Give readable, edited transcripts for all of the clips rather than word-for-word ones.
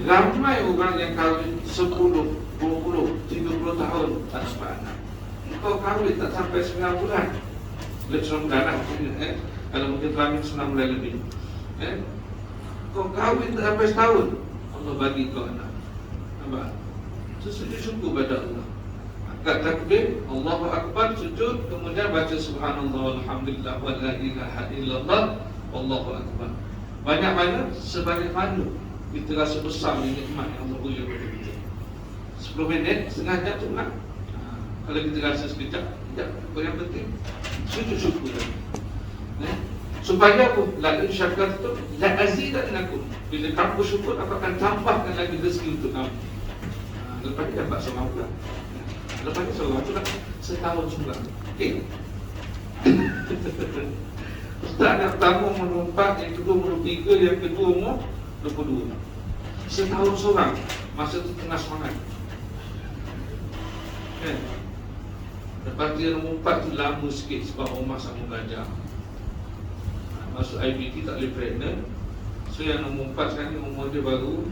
Ramai orang yang kahwin 10, 20, 30 tahun tak dapat anak. Kau kahwin tak sampai 9 bulan. Lebih 9 bulan lah kalau mungkin kahwin 9 bulan lebih. Kau kahwin tak sampai setahun, Allah bagi kau anak. Nampak? Sujud-syukur pada Allah. Angkat takbir, Allahu Akbar, sujud, kemudian baca subhanallah, alhamdulillah, wa la ilaha illallah, Allahu Akbar. Banyak mana? Sebanyak mana kita rasa besar nikmat yang Allah beri kepada kita. 10 minit, setengah jam tu nak. Kalau kita rasa sekejap, apa yang penting sujud syukur. Supaya apa? La in syakartum la azidannakum. Bila kamu bersyukur, aku akan tambahkan lagi rezeki untuk kamu. Lepas ni dapat seorang pula. Lepas ni seorang tu dah setahun sebulan. Okey. Ustaz yang pertama umur 4, yang kedua umur 3, yang kedua umur 22. Setahun seorang. Masa tu tengah semangat. Lepas tu yang umur 4 tu lama sikit sebab rumah sama belajar. Masuk IBT tak boleh pregnant. So yang umur 4 sekarang ni umur dia baru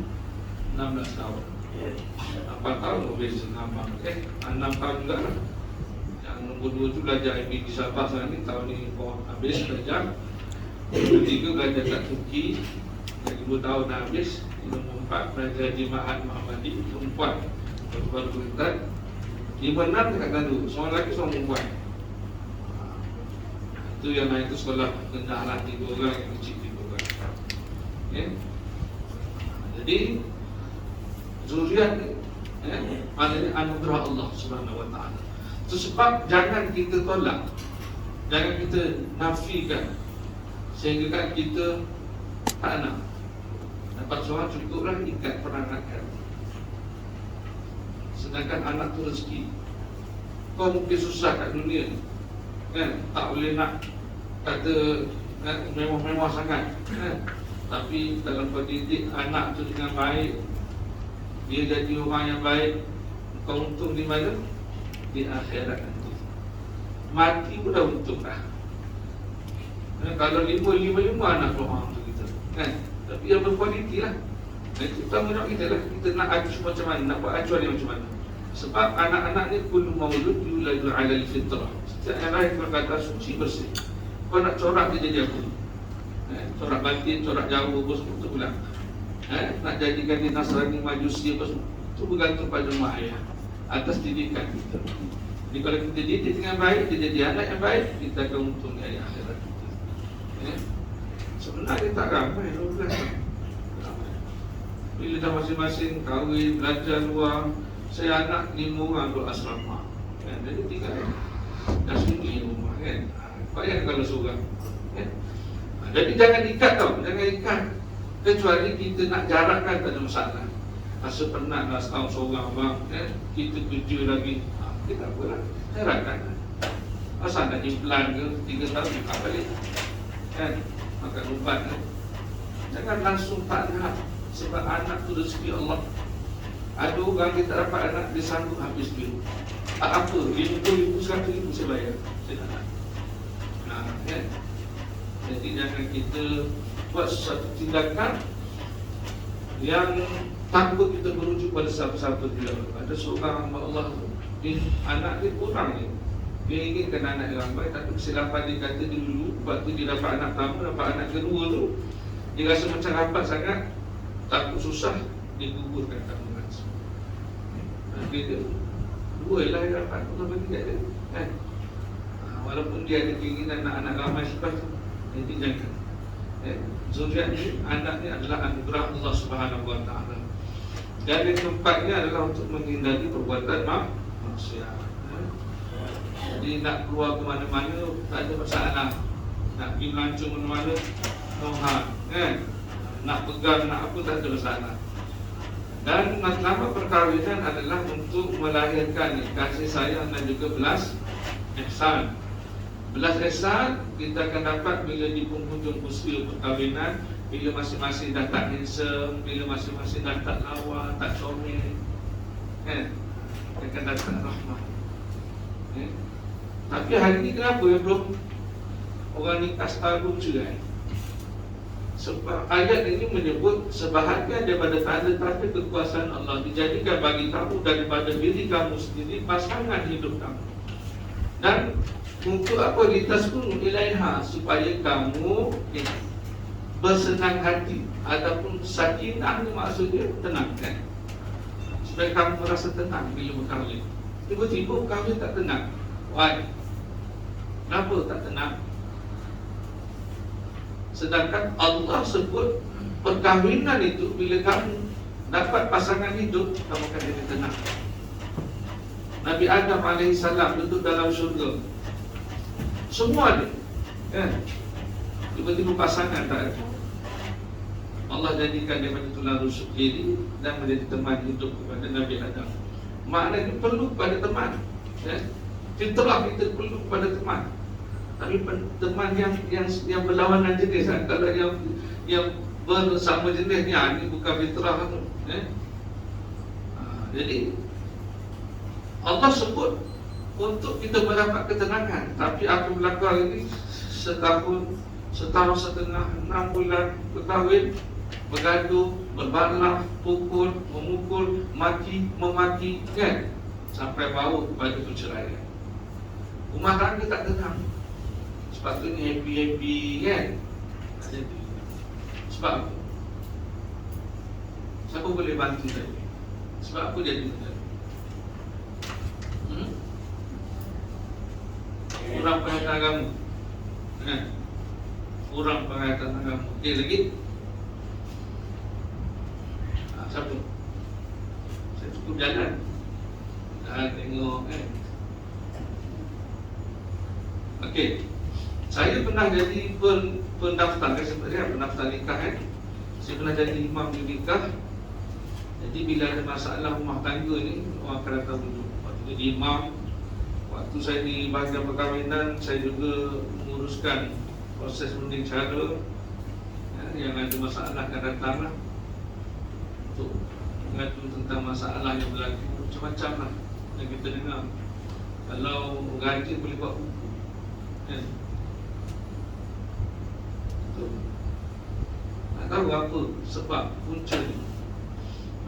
16 tahun. 8 tahun beza dengan abang. 6 tahun juga lah. Yang nombor 2 tu belajar IBT Sabah sekarang ni. Tahun ni habis belajar. Nombor 3 belajar kat Turki. Yang 2 tahun dah habis. Nombor 4 belajar di Ma'had Muhammadi. Nombor 4 baru berhenti. 5-6 dekat gandu. Seorang lelaki, seorang perempuan. Itu yang lain tu sekolah rendah lah, 3 orang, yang kecil 3 orang. Jadi zuriat ni maknanya anugerah Allah Subhanahu Wa Taala. Itu sebab jangan kita tolak, jangan kita nafikan, sehingga kan kita tak nak. Dapat seorang cukuplah ikat peranakan. Sedangkan anak tu rezeki. Kau mungkin susah kat dunia ni, kan? Tak boleh nak kata mewah-mewah sangat, kan? Tapi dalam kau didik anak tu dengan baik, dia jadi orang yang baik, kau untung di mana? Di akhirat nanti. Mati pun dah untung dah. Kalau 5 anak orang tu kita, kan? Tapi yang berkualiti lah. Itu tanggungjawab kita lah. Kita nak acuh macam mana, nak buat acuan ni macam mana. Sebab anak-anak ni kullu maulud yuladu ala al-fitrah. Setiap yang lahir berkata suci bersih. Kau nak corak dia jadi apa? Corak batin, corak Jawa apa semua tu pula. Nak jadikan dia Nasrani, Majusi apa semua, itu bergantung pada mak ayah atas didikan kita. Jadi kalau kita didik dengan baik, dia jadi anak yang baik, kita akan untung di akhirat kita. Sebenarnya tak ramai 12 ramai. Bila dah masing-masing kahwin, belajar luar, saya anak 5 orang duduk asrama, kan? Jadi tinggal dah sunyi rumah, kan? Payah kalau seorang, kan? Jadi jangan ikat tau, jangan ikat. Kecuali kita nak jarakkan, tak ada masalah. Rasa penat lah setahun seorang abang, kita kerja lagi, kita apalah, jarakkan. Asal nak implan ke 3 tahun buka balik, kan? Makan ubat, kan? Jangan langsung tak nak. Sebab anak tu rezeki Allah. Ada orang dia tak dapat anak, dia sanggup habis biru. Tak apa, 50,000, 100,000 saya bayar, saya tak nak. Kan? Jadi jangan kita buat sesuatu tindakan yang tanpa kita merujuk pada siapa-siapa dia. Ada seorang hamba Allah tu, anak dia kurang ni. Dia inginkan anak yang baik, tapi kesilapan dia kata dia dulu, waktu dia dapat anak pertama, dapat anak kedua tu, dia rasa macam rapat sangat, takut susah, dia gugurkan kandungan. Dia 2 lah yang dapat Allah bagi kat dia, kan? Walaupun dia ada keinginan nak anak ramai selepas tu, jadi jangan. Zuriat ni, anak ni adalah anugerah Allah Subhanahu Wa Taala. Dan yang keempatnya adalah untuk menghindari perbuatan maksiat. Jadi nak keluar ke mana-mana tak ada masalah. Nak pergi melancong mana-mana, mohon, kan? Nak pegang, nak apa, tak ada masalah. Dan nama perkahwinan adalah untuk melahirkan kasih sayang dan juga belas ihsan. Belas ihsan kita akan dapat bila di penghujung usia perkahwinan, bila masing-masing dah tak handsome, bila masing-masing dah tak lawa, tak comel, kan? Akan datang rahmat. Tapi hari ni kenapa yang belum orang nikah setahun cerai? Sebab ayat ini menyebut sebahagian daripada tanda-tanda kekuasaan Allah dijadikan bagi kamu daripada diri kamu sendiri pasangan hidup kamu. Dan untuk apa litaskunu ilaiha, supaya kamu bersenang hati ataupun sakinah ni maksudnya tenang kan. Supaya kamu merasa tenang bila berkahwin. Tiba-tiba kahwin tak tenang. Why? Kenapa tak tenang? Sedangkan Allah sebut perkahwinan itu bila kamu dapat pasangan hidup, kamu akan jadi tenang. Nabi Adam AS duduk dalam syurga, semua dia kan? Tiba-tiba pasangan tak ada. Allah jadikan dia menjadi tulang rusuk diri dan menjadi teman hidup kepada Nabi Adam. Maknanya perlu pada teman kan? Fitrah kita perlu pada teman. Tapi teman yang berlawanan jenis kan? Kalau yang bersama jenis ni, ini bukan fitrah tu jadi Allah sebut untuk kita mendapat ketenangan. Tapi apa berlaku hari ini? Setahun setengah, 6 bulan berkahwin, bergaduh, berbalah, pukul, memukul, maki, memaki kan? Sampai bau kepada perceraian. Rumah tangga tak tenang. Sepatutnya happy-happy kan? Tak jadi. Sebab apa? Siapa boleh bantu tadi? Sebab apa jadi tadi? Kurang penghayatan agama kurang penghayatan agama. Okey lagi? Siapa? Saya cukup jalan tengok Okey, saya pernah jadi pendaftar, sebenarnya pendaftar nikah Saya pernah jadi imam di nikah. Jadi bila ada masalah rumah tangga ni, orang akan datang dulu. Waktu jadi imam, waktu saya di bahagian perkahwinan, saya juga menguruskan proses runding cara. Yang ada masalah akan datang lah untuk mengadu tentang masalah yang berlaku. Macam-macam lah yang kita dengar. Kalau gaji boleh buat buku kan? Tak tahu apa sebab punca ni.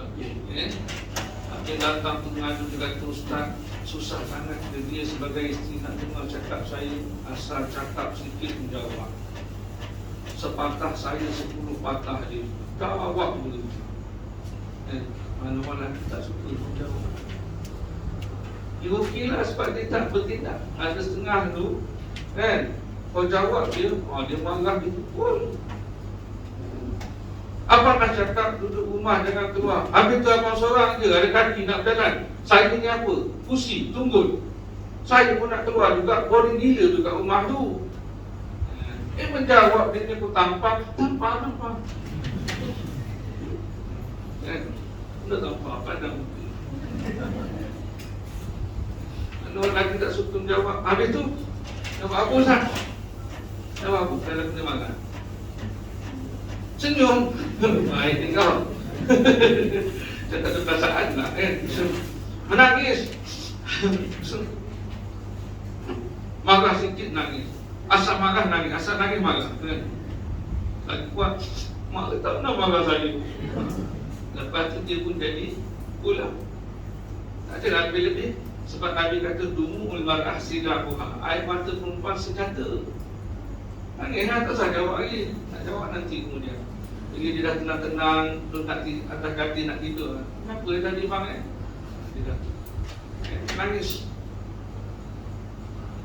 Okey, datang tu mengadu dia kata, Ustaz, susah sangat dia sebagai isteri nak dengar cakap saya. Asal cakap sikit menjawab. Sepatah saya 10 patah dia. Kau awak boleh. Mana-mana tak suka menjawab. Dia okey lah sebab dia tak bertindak. Ada setengah tu kan, kau jawab dia, dia marah, dia pukul. Abang nak cakap duduk rumah jangan keluar. Habis tu abang seorang je ada kaki nak berjalan. Saya ni apa? Pusi, tunggul. Saya pun nak keluar juga, boring gila tu kat rumah tu. Menjawab dia ni pun tampang. Kan? Dia tampang, pandang muka. Orang lagi tak suka menjawab. Habis tu jawab apa Ustaz? Jawab apa kalau kena marah? Senyum. Baik kau. Saya tak ada perasaan lah kan. Menangis. Marah sikit nangis. Asal marah nangis, asal nangis marah kan? Lagi kuat. Mak tak pernah marah saya. Lepas tu dia pun jadi pulang. Tak ada lebih-lebih. Sebab Nabi kata dumul mar'ah silahuha, air mata perempuan senjata. Nangis tak usah jawab lagi. Nak jawab nanti kemudian. Bila dia dah tenang-tenang, letak di atas katil nak tidur. Kenapa dia tadi bang Dia dah nangis.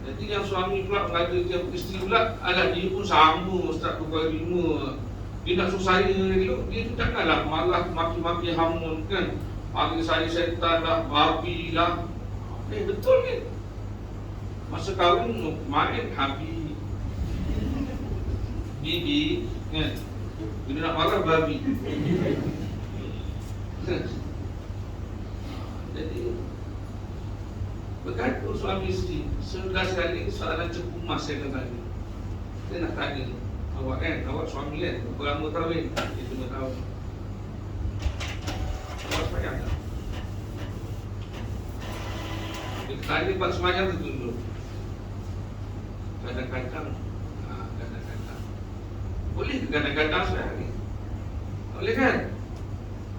Jadi yang suami pula mengata dia isteri pula, alah dia pun sama Ustaz pukul 5. Dia nak suruh saya elok, dia tu janganlah marah, maki-maki hamun kan. Panggil saya setan lah, babi lah. Betul ni. Masa kahwin main habi, bibi kan. Bila nak marah babi. Jadi bergaduh suami isteri. 11 kali soalan cepu mas saya kata tadi. Saya nak tanya awak kan, awak suami kan, berapa kahwin? Dia 5 tahun. Awak payah tak? Dia tanya buat semayang tu dulu. Kadang-kadang boleh ke kadang-kadang sembahyang lagi. Boleh kan?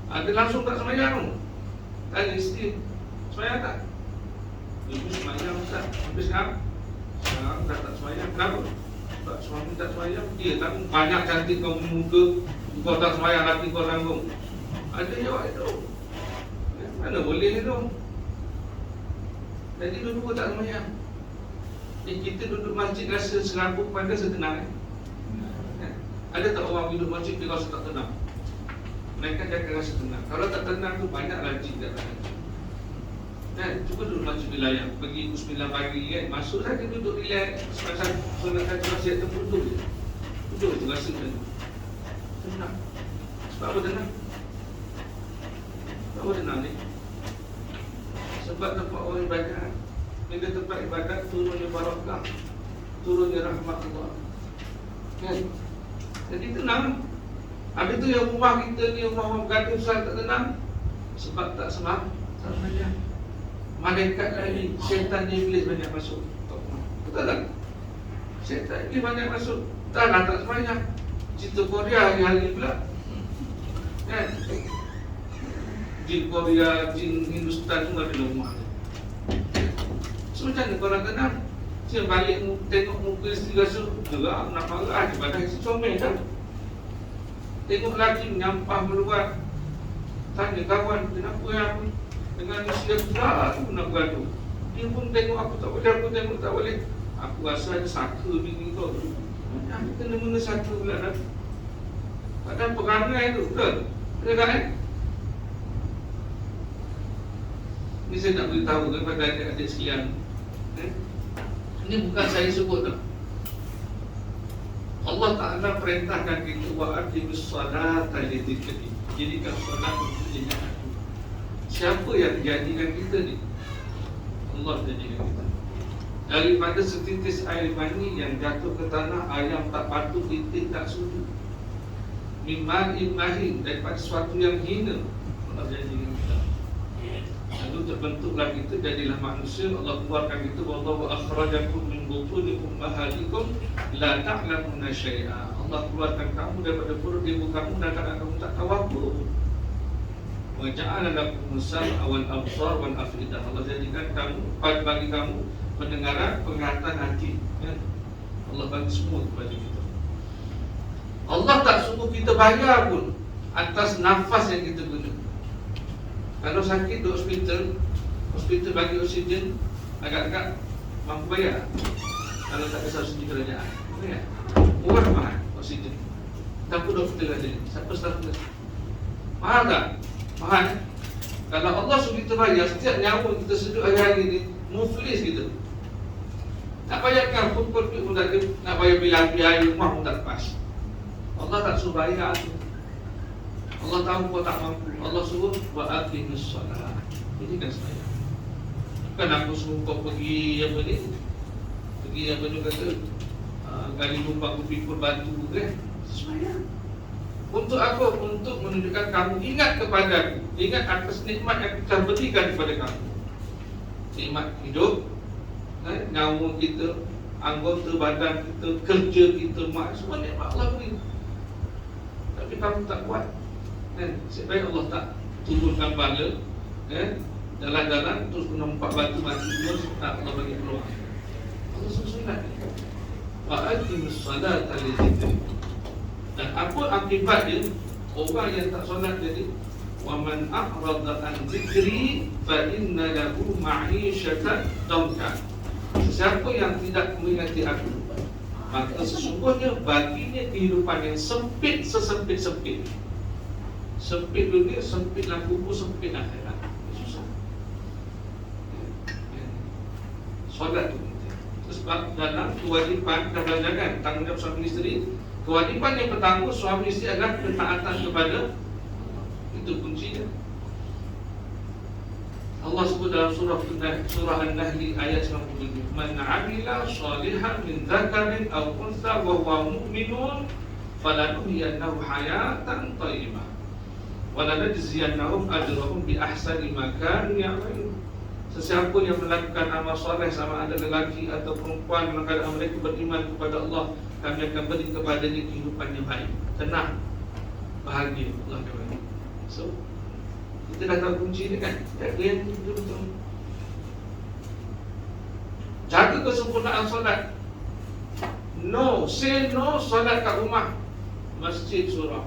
Ada langsung tak sembahyang. Tanya isteri, sembahyang tak? Ibu sembahyang Ustaz. Habis sekarang? Sekarang dah tak sembahyang. Kenapa? Tak, suami tak sembahyang. Dia tak banyak cantik kau muka. Kau tak sembahyang, hati kau tanggung. Ada jawab itu. Mana boleh itu? Jadi dulu tak sembahyang. Kita duduk masjid rasa serabut pada setenang. Ada tak orang duduk masjid dia rasa tak tenang? Mereka jangan rasa tenang. Kalau tak tenang tu banyak rajin tak tenang. Cuba duduk masjid di layar. Pergi 9 pagi kan, masuk saja duduk relax. Solat masjid tu duduk je. Duduk je rasa tenang. Sebab apa tenang? Sebab apa tenang ni? Sebab tempat orang ibadat. Bila tempat ibadat turunnya barakah, turunnya rahmat Allah. Kan? Jadi tenang. Habis tu yang rumah kita ni, rumah bergantung tak tenang. Sebab tak semang. Tak sembahyang. Malaikat lagi, syaitan iblis banyak masuk. Betul tak? Syaitan iblis banyak masuk. Tak lah tak sembahyang. Cerita Korea hari-hari pula. Kan? Jin Korea, jin Hindustan semua ada rumah. So macam mana korang tenang? Saya balik tengok muka isteri rasa gerak, nak marah je pada isi comel kan? Tengok lagi menyampah meluat. Tanya kawan, kenapa yang dengan isteri aku aku nak bergaduh? Dia pun tengok aku tak boleh, aku tengok tak boleh. Aku rasa ada saka bini kau. Aku kena guna saka pula dah. Padahal perangai tu, betul? Betul tak Ini saya nak beritahu kepada adik-adik sekalian. Ini bukan saya sebut tak. Allah Ta'ala perintahkan kita wa'aqimus salata lidzikri. Jadikan solat untuk ingat aku. Siapa yang jadikan kita ni? Allah jadikan kita. Daripada setitis air mani yang jatuh ke tanah, ayam tak patut, itik tak sudu. Mima'in mahin, daripada sesuatu yang hina, Allah jadikan kita. Lalu terbentuklah kita, jadilah manusia. Allah keluarkan kita, wallahu akhrajakum min butuni ummahatikum la ta'lamuna syai'a. Allah keluarkan kamu daripada perut ibu kamu dan kamu tak tahu apa. Wa ja'ala lakum as-sam'a wal absar wal afidah. Allah jadikan kamu, bagi kamu pendengaran, penglihatan, hati. Allah bagi semua kepada kita. Allah tak suruh kita bayar pun atas nafas yang kita guna. Kalau sakit di hospital bagi oksigen, agak-agak mampu bayar. Kalau tak ada oksigen kerajaan, bayar. Murah mahal oksigen. Siapa doktor ada? Siapa staf nurse? Mahal tak? Mahal. Kalau Allah suruh kita bayar, setiap nyawa kita sedut hari-hari ni, muflis kita. Nak bayarkan pun tak ada. Nak bayar bil air rumah pun tak lepas. Allah tak suruh bayar tu. Allah tahu kau tak mampu. Allah suruh wa'aqimus salat. Ini kan saya. Bukan aku suruh kau pergi apa ni? Pergi apa ni kata? Gali lubang kupikul batu kan? Sembahyang. Untuk apa? Untuk menunjukkan kamu ingat kepada aku. Ingat atas nikmat yang aku berikan kepada kamu. Nikmat hidup, nyawa kita, anggota badan kita, kerja kita, semua nikmat Allah beri. Tapi kamu tak buat. Sebaik Allah tak turunkan bala, jalan-jalan terus nampak batu mati terus, tak Allah bagi peluang. Allah sunat. Wa'aqimus salata lidzikri. Dan apa akibat dia? Orang yang tak solat jadi wa man a'rada an dzikri fa inna lahu ma'isyatan dhanka. Siapa yang tidak mengingati aku, maka sesungguhnya baginya kehidupan yang sempit sesempit-sempit. Sempit dunia, sempitlah kubur, sempit akhirat. Susah. Solat tu sebab dalam kewajipan dan jangan tanggungjawab suami isteri. Kewajipan yang pertama suami isteri adalah ketaatan kepada itu kuncinya. Allah sebut dalam surah An-Nahl ayat 97, man 'amila shalihan min dzakarin aw untha wa huwa mu'minun falanuhyiyannahu hayatan thayyibah wa lanajziyannahum ajrahum bi ahsani ma kanu ya'malun. Sesiapa yang melakukan amal soleh, sama ada lelaki atau perempuan, maka mereka beriman kepada Allah, kami akan beri kepadanya kehidupan yang baik. tenang, bahagia. Allah akan bagi. So kita dah tahu kunci ni kan. Jaga yang betul-betul. Jaga kesempurnaan solat. No, say no solat kat rumah, masjid, surau.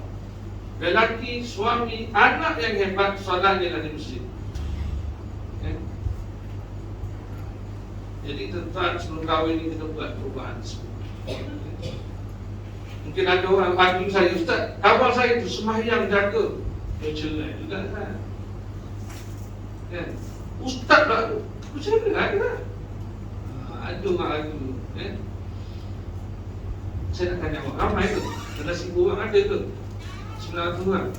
Lelaki, suami, anak yang hebat solat dia di masjid. Jadi tuan-tuan, sebelum kahwin ni kita buat perubahan semua. Mungkin ada orang pagi saya, Ustaz, kawan saya tu sembahyang jaga. Dia cerai juga kan. Ustaz lah tu, macam mana ada? Ada orang lagu. Saya nak tanya awak, ramai ke? Ada 1000 orang ada ke? 900 orang.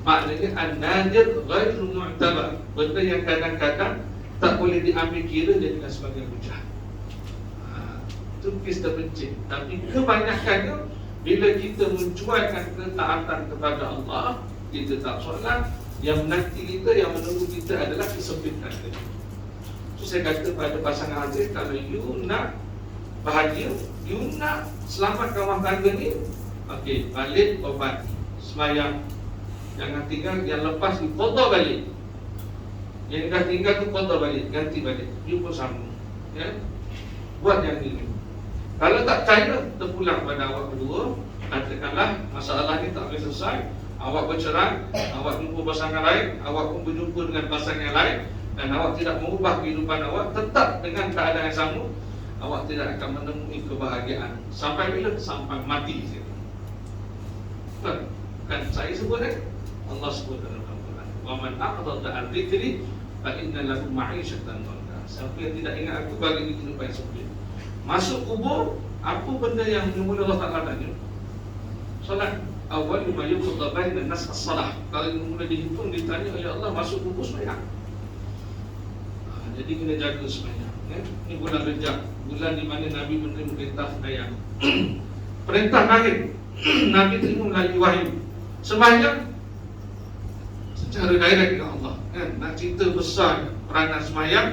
Maknanya an-nadir ghairu mu'tabar. Benda yang kadang-kadang tak boleh diambil kira jadilah sebagai hujah. Itu kes terpencil. Tapi kebanyakannya bila kita mencuaikan ketaatan kepada Allah, kita tak solat, yang menanti kita, yang menunggu kita adalah kesempitan kita. So saya kata pada pasangan Aziz, kalau you nak bahagia, you nak selamatkan rumah tangga ni, okey, balik obat, semayang. Jangan tinggal, yang lepas ni qada balik. Yang dah tinggal tu qada balik, ganti balik. You pun sama. Buat yang ini. Kalau tak percaya, terpulang pada awak berdua, katakanlah masalah ni tak boleh selesai. Awak bercerai, awak jumpa pasangan lain, awak pun berjumpa dengan pasangan yang lain, dan awak tidak mengubah kehidupan awak, tetap dengan keadaan yang sama, awak tidak akan menemui kebahagiaan. Sampai bila? Sampai mati. Kan saya sebut Allah sebut dalam Al-Quran, wa man a'rada 'an dzikri fa inna lahu ma'isyatan dhanka. Siapa yang tidak ingat aku, bagi dia kehidupan yang sempit. Masuk kubur, apa benda yang mula Allah Ta'ala tanya? Solat. Awal ma yuqda bainan nas as-salah. Kalau mula dihitung, ditanya, ya Allah, masuk kubur sembahyang. Jadi kena jaga sembahyang. Ini bulan Rejab, bulan di mana Nabi menerima perintah sembahyang. Perintah lahir Nabi terima melalui wahyu. Sembahyang secara direct dengan Allah. Nak cerita besar peranan sembahyang,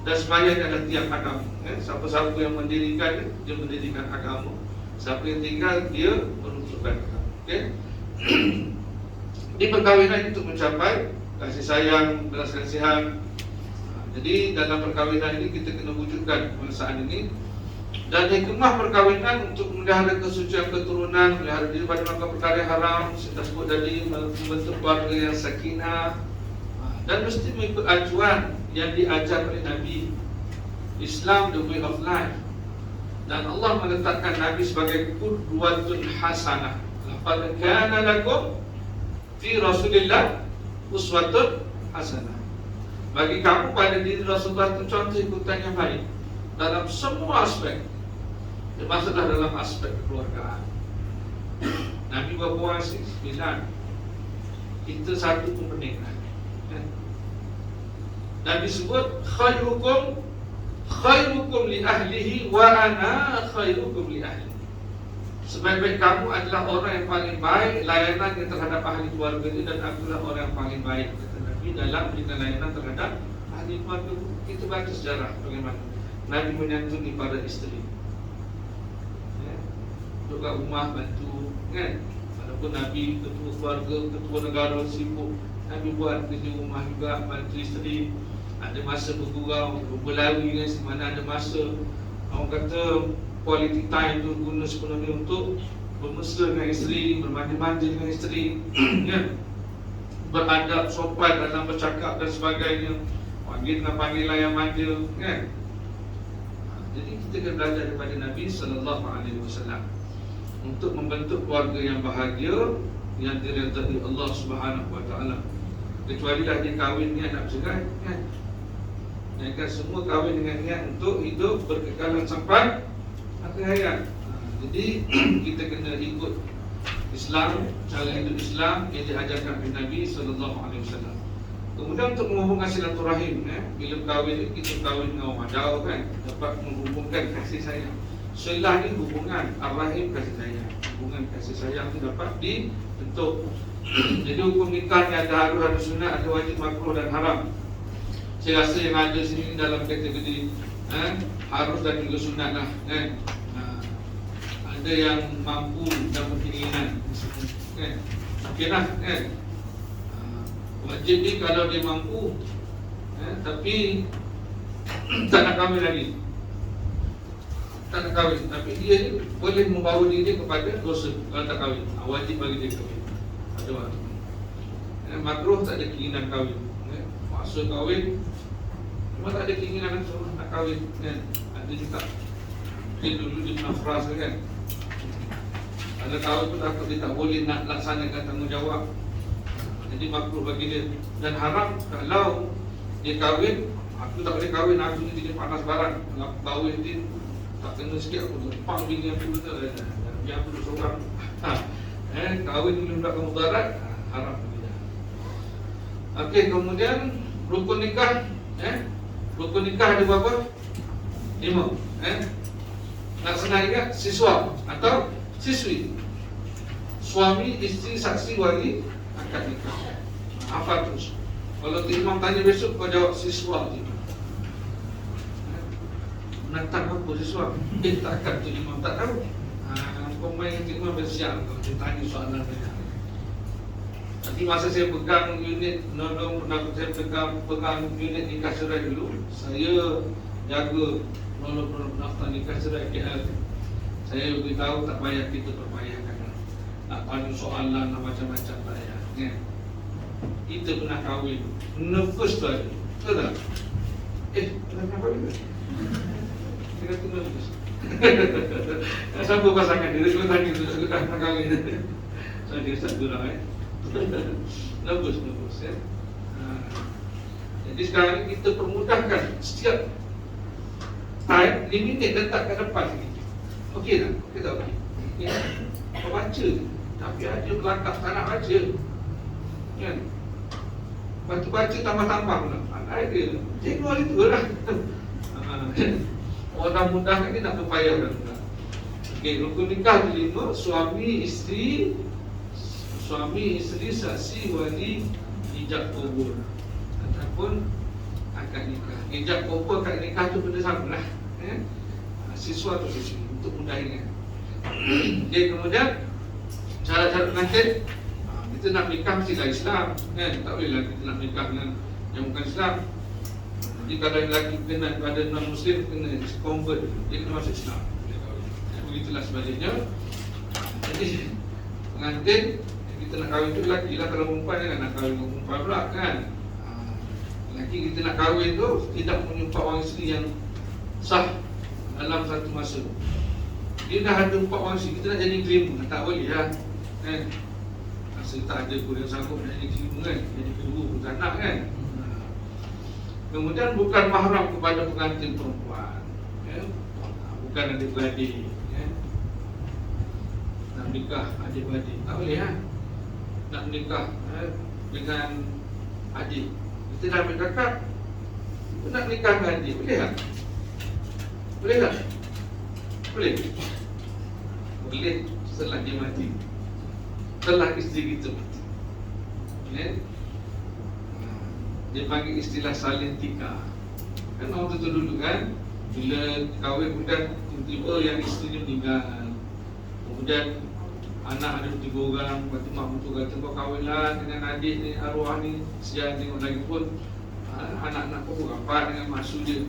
dan sembahyang adalah tiang agama. Siapa-siapa yang mendirikan, dia mendirikan agama. Siapa yang tinggal, dia meruntuhkan agama. Di perkahwinan untuk mencapai kasih sayang, belas kasihan. Jadi dalam perkahwinan ini kita kena wujudkan pengesahan ini. Dan hikmah perkahwinan untuk memelihara kesucian keturunan, memelihara diri pada melakukan perkara yang haram, kita sebut tadi, membentuk keluarga yang sakinah, dan mesti mengikut acuan yang diajar oleh Nabi. Islam, the way of life. Dan Allah meletakkan Nabi sebagai qudwatun hasanah. Laqad kana lakum fi Rasulillah uswatun hasanah. Bagi kamu pada diri Rasulullah itu contoh ikutan yang baik dalam semua aspek, termasuklah dalam aspek kekeluargaan. Nabi berapa orang sih? 9. Kita satu pun pening. Nabi sebut khairukum li ahlihi wa ana khairukum li ahli. Sebaik-baik kamu adalah orang yang paling baik layanannya terhadap ahli keluarga ini, dan akulah orang yang paling baik, kata Nabi, dalam berikan layanan terhadap ahli keluarga. Kita baca sejarah bagaimana Nabi menyantuni para isteri, duduk kat rumah bantu, kan? Walaupun Nabi ketua keluarga, ketua negara sibuk, Nabi buat kerja rumah juga, bantu isteri. Ada masa bergurau, berlari kan, mana ada masa orang kata quality time tu guna sepenuhnya untuk bermesra dengan isteri, bermanja-manja dengan isteri, kan? Beradab, sopan dalam bercakap dan sebagainya, panggil dengan panggilan yang manja, kan? Jadi kita kena belajar daripada Nabi SAW untuk membentuk keluarga yang bahagia, yang diridai Allah Subhanahu Wa Taala. Kecuali dah dia kahwin niat nak bercerai, kan? Kan semua kahwin dengan niat untuk hidup berkekalan sampai akhir hayat. Jadi kita kena ikut Islam, cara hidup Islam yang diajarkan oleh Nabi SAW. Kemudian untuk menghubungkan silaturahim, bila kahwin kita kahwin dengan orang jauh, kan, dapat menghubungkan kasih sayang. Silah ni hubungan, ar-rahim kasih sayang. Hubungan kasih sayang itu dapat dibentuk. Jadi hukum nikah ni ada harus, ada sunat, ada wajib, makruh dan haram. Saya rasa yang ada sini dalam kategori harus dan juga sunat lah, kan. ada yang mampu dan berkeinginan kan? Okeylah kan. Wajib ni kalau dia mampu tapi tak nak kahwin lagi, tak nak kahwin, tapi dia ni boleh membawa diri dia kepada dosa kalau tak kahwin. Wajib bagi dia kahwin. Ada waktu makruh tak ada keinginan kahwin, paksa kahwin cuma tak ada keinginan nak kahwin kan. Ada juga dia dulu dia pernah frasa kan, ada kahwin pun takut dia tak boleh nak laksanakan tanggungjawab, jadi makruh bagi dia. Dan haram kalau dia kahwin, aku tak boleh kahwin, aku ni dia panas barang, kalau kahwin dia tak kena sikit aku lempang bini aku tu, biar aku duduk seorang. Kahwin menimbulkan mudarat, haram bagi dia. Okey, kemudian rukun nikah, rukun nikah ada berapa? 5. Nak senang ingat, siswa atau siswi, suami, isteri, saksi, wali, akad nikah. Hafal terus. Kalau imam tanya besok, kau jawab siswa je. Menantang apa siswa? Tak akad tu imam tak tahu. Kau main imam bersiap, kau dia tanya soalan banyak. Nanti masa saya pegang unit saya pegang unit nikah cerai dulu, saya jaga nolong nafta nikah cerai KL. Saya beritahu tak payah kita perpayahkan nak tanya soalan macam-macam tak payah. Kita pernah kahwin, nervous tu ada, betul tak? Pernah kahwin ke? Dia kata nervous. Siapa pasangan dia? Dia suka tanya tu, suka pernah kahwin. So dia satu orang nervous ya. Jadi sekarang ni kita permudahkan setiap time, minit letak kat depan sini. Okey tak? Okey tak? Okey. Kau baca, tapi ada kelakar tak nak baca kan? Baca-baca tambah-tambah pula. Ada dia tengok itu lah. Orang mudah kan dia nak berpayahkan pula. Okey, rukun nikah 5, suami, isteri, saksi, wali, ijab kabul ataupun akad nikah. Ijab kabul, akad nikah tu benda sama lah. Siswa atau siswi untuk mudah ingat. Okay, kemudian syarat-syarat pengantin, kita nak nikah mesti dari Islam kan? Tak bolehlah kita nak nikah dengan yang bukan Islam. Jadi kalau yang lelaki kena kepada non-Muslim, kena convert, dia kena masuk Islam. Begitulah sebaliknya. Jadi pengantin kita nak kahwin tu lelaki lah, kalau perempuan jangan nak kahwin dengan perempuan pula kan. Lelaki kita nak kahwin tu tidak menyumpat orang isteri yang sah dalam satu masa. Dia dah ada 4 orang isteri, kita nak jadi kelima, tak boleh lah kan. Rasa tak ada pun yang sanggup nak jadi kelima kan, jadi kedua pun tak nak kan. Kemudian bukan mahram kepada pengantin perempuan bukan adik-beradik nak nikah adik-beradik, tak boleh kan. Nak menikah dengan adik, kita dah ambil kakak, kita nak nikah dengan adik, boleh tak? Boleh tak? Boleh? Boleh setelah dia mati, setelah isteri kita mati. Dia panggil istilah salin tikah. Kan orang tu dulu kan, bila kahwin kemudian tiba-tiba yang isteri meninggal, kemudian anak ada 3 orang, lepas tu mak mentua kata kau kahwinlah dengan adik ni, arwah ni, siang tengok lagi pun anak-anak kau rapat dengan maksud dia.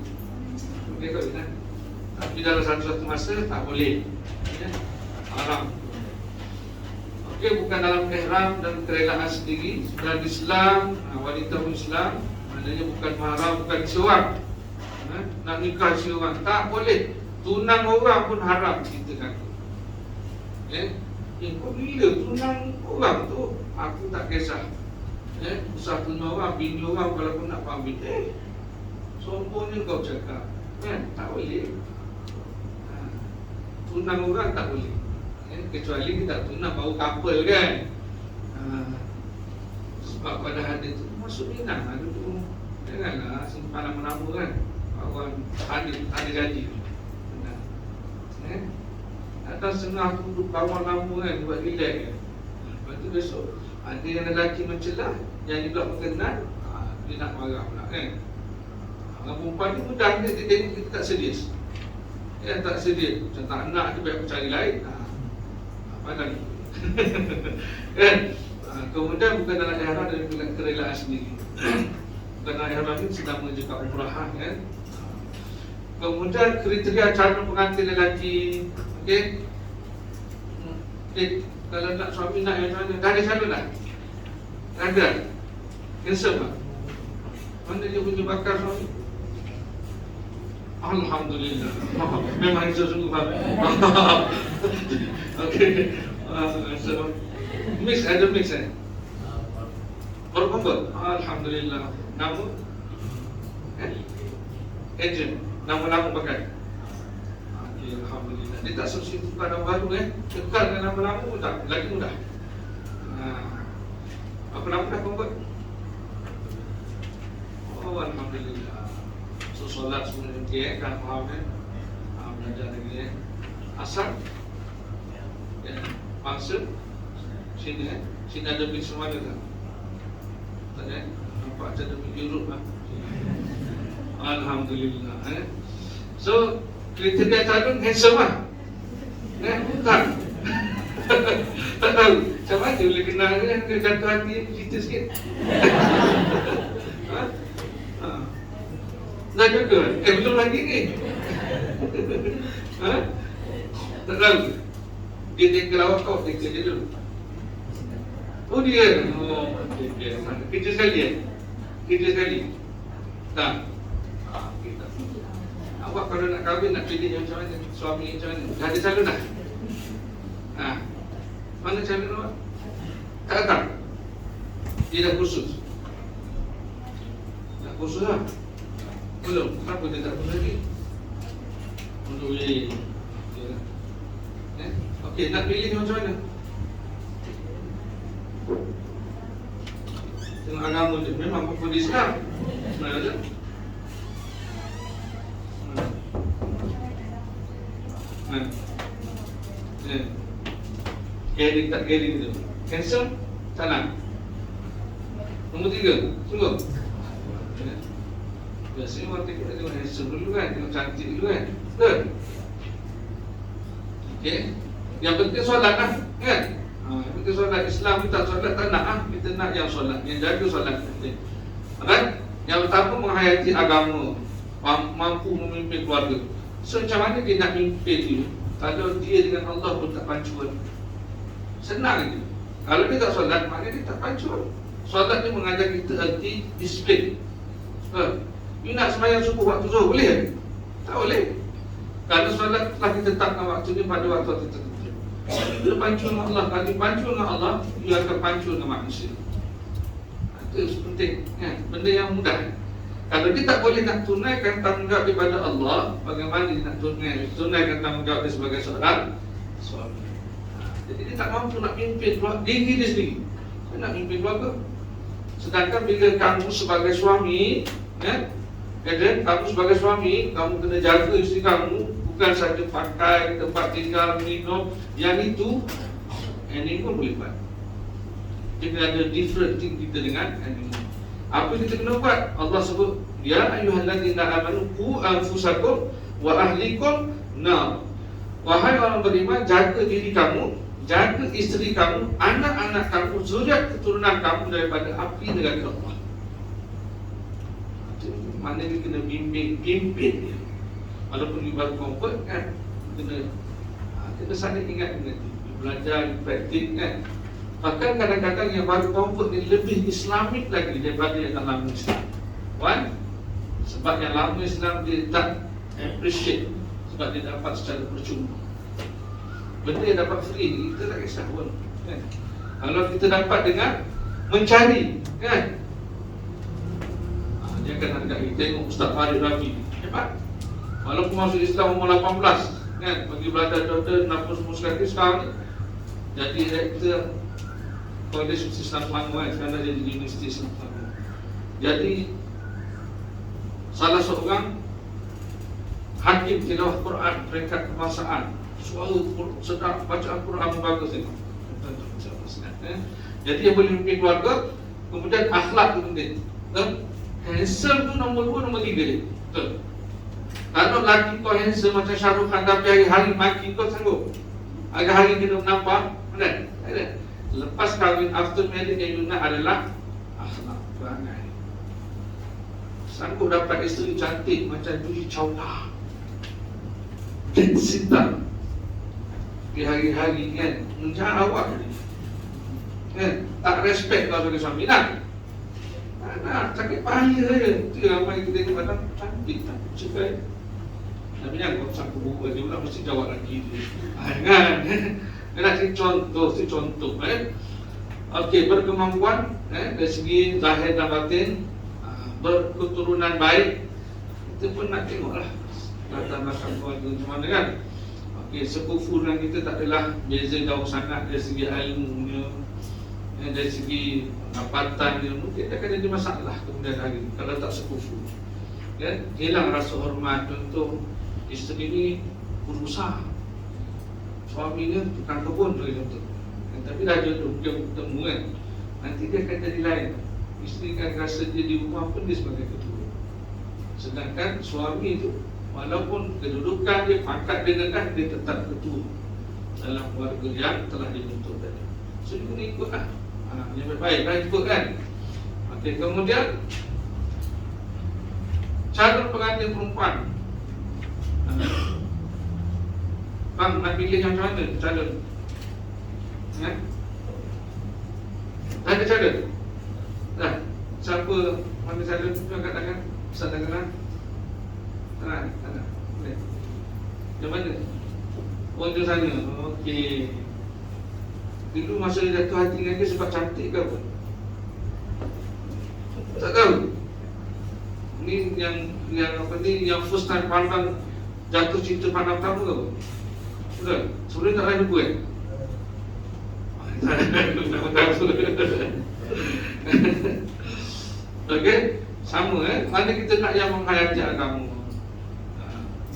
Okey kahwin kan. Tapi dalam satu-satu masa tak boleh haram. Okey, bukan dalam ihram dan kerelaan sendiri. Dalam Islam, wanita Islam maknanya bukan mahram, bukan seorang nak nikah seorang, tak boleh. Tunang orang pun haram kita kata. Kau bila tunang orang tu, aku tak kisah. Usah tunang orang, bini orang walaupun nak pamit. Sombongnya kau cakap tak boleh. Tunang orang tak boleh, kecuali kita tunang baru couple kan. Sebab pada hadis tu masuk minang, ada tu janganlah simpan nama-nama kan, kawan ada jadi atas setengah tu duduk kawan lama kan, buat relax kan. Lepas tu besok ada yang lelaki mencelah, yang dia pula berkenan, dia nak marah pula kan. Orang perempuan ni mudah dia tengok kita tak serius, tak serius, macam tak nak dia biar cari lain. Padahal kan? Kemudian bukan dalam ihram dan kerelaan sendiri. Bukan dalam ihram ini sedang menunjukkan umrah kan. Kemudian kriteria calon pengantin lelaki, okey. Kalau nak suami nak yang mana? Dah ada calon dah? Ada. Handsome tak? Mana dia punya bakal suami? Alhamdulillah. Memang handsome sungguh pak. Okey. So, mix ada mix Baru kumpul. Alhamdulillah. Nama? Agent. Nama-nama pakai. Okay, Alhamdulillah. Dia tak substitut tukar nama baru Tukar dengan nama-nama pun tak. Lagi mudah. Apa nama dah kumpul? Oh, Alhamdulillah. So, solat semua nanti kan faham belajar lagi Asal Maksud Sini Sini ada mix semua ada tak? Tak ada nampak ada mix Europe lah. Alhamdulillah So kriteria calon handsome lah bukan. Tak tahu macam mana boleh kenal dia jatuh hati cerita sikit. Dah juga belum lagi ni. Tak tahu dia tinggal awak kau tinggal dia dulu. Oh dia kerja sekali kerja sekali tak. Awak kalau nak kahwin nak pilih macam mana? Suami macam mana? Dah ada calon dah? Mana calon awak? Tak datang? Dia dah kursus? Dah kursus lah? Belum? Kenapa dia tak pun lagi? Untuk pilih Okey, nak pilih ni macam mana? Tengok agama dia, memang apa di Islam sebenarnya ada. Caring tak caring tu. Handsome? Tak nak. Nombor 3, sungguh. Biasanya orang tengok handsome dulu kan, tengok cantik dulu kan. Betul? Okey. Yang penting solat lah kan. Yang penting solat. Islam kita solat tak nak kita nak yang solat, yang jaga solat. Kan? Yang pertama menghayati agama, mampu memimpin keluarga. So macam mana dia nak mimpin dia kalau dia dengan Allah pun tak pancur? Senang je. Kalau dia tak solat, maknanya dia tak pancur. Solat dia mengajar kita erti disiplin. You nak sembahyang subuh waktu zuhur boleh? Tak boleh. Kalau solat telah ditetapkan waktu ni pada waktu tertentu. Bila pancur dengan Allah, kalau pancur dengan Allah, dia akan pancur dengan manusia. Itu penting kan? Benda yang mudah. Kalau dia tak boleh nak tunaikan tanggungjawab daripada Allah, bagaimana dia nak tunaikan tanggungjawab dia sebagai seorang suami? Jadi dia tak mampu nak pimpin diri dia sendiri. Dia nak pimpin keluarga. Sedangkan bila kamu sebagai suami kamu sebagai suami, kamu kena jaga isteri kamu. Bukan saja pakai, tempat tinggal, minum. Yang itu animal boleh buat. Dia kena ada different thing kita dengan animal. Apa kita kena buat? Allah sebut, ya ayyuhalladzina amanu qu anfusakum wa ahlikum nar. Wahai orang beriman, jaga diri kamu, jaga isteri kamu, anak-anak kamu, zuriat keturunan kamu daripada api neraka Allah. Mana dia kena pimpin dia. Walaupun dia baru comfort kan, kena saling ingat dengan itu. Belajar, praktik kan. Bahkan kadang-kadang yang baru comfort ni lebih Islamik lagi daripada yang lama Islam. Sebab yang lama Islam dia tak appreciate, sebab dia dapat secara percuma. Benda yang dapat free ni kita tak kisah pun kan? Kalau kita dapat dengan mencari kan, dia akan hargai. Tengok Ustaz Farid Rafi, hebat. Walaupun masuk Islam umur 18 kan, bagi belajar doktor, nafas semua sekali sekarang ni jadi rektor College Islam Selangor sekarang dah jadi Universiti Islam Selangor. Jadi salah seorang hakim tilawah Quran peringkat kebangsaan, suara sedap, bacaan Quran bagus ni. Jadi dia boleh memimpin keluarga. Kemudian akhlak tu penting. Handsome tu nombor 2, nombor 3 dia. Betul. Kalau lelaki kau handsome macam Shah Rukh Khan, tapi hari-hari maki kau sanggup? Hari-hari kena nampak Ada. Lepas kahwin, after marriage yang guna adalah akhlak, perangai. Sanggup dapat isteri cantik macam Julie Chowda, Kensington di hari-hari kan, menjaga awak kan, tak respect kau sebagai suami nak. Nak sakit payah je. Itu ramai kita tengok kadang cantik tak cekai. Tapi jangan kau sanggup buku dia pula mesti jawab lagi dia. Kan? Dia nak contoh. Okey, berkemampuan dari segi zahir dan batin, berketurunan baik, kita pun nak tengoklah latar belakang keluarga macam mana kan. Okey, sekufuran kita tak adalah beza jauh sangat dari segi ilmunya, dari segi dapatan dia, mungkin akan jadi masalah kemudian hari kalau tak sekufu. Ya, hilang rasa hormat. Contoh, isteri ni berusaha, suaminya tukang kebun contoh. Tapi dah jodoh dia bertemu kan, nanti dia akan jadi lain. Isteri kan rasa dia di rumah pun dia sebagai ketua, sedangkan suami tu walaupun kedudukan dia, pangkat dia rendah, dia tetap ketua dalam keluarga yang telah dibentuk tadi. So dia kena ikut lah. Yang baik-baik ikut kan. Okey, kemudian calon pengantin perempuan. Bang, nak pilih yang macam mana calon? Ada calon? Dah, siapa mana calon tu angkat tangan? Besar tangan lah. Tak. Boleh. Yang mana? Oh, di sana. Okey. Dulu masa dia jatuh hati dengan dia sebab cantik ke apa? Tak tahu. Ni yang apa ni, yang first time pandang, jatuh cinta pandang pertama ke apa? Betul? Sebelum tak lain lupa kan? Tak tahu. Okey, sama mana kita nak yang menghayati agama,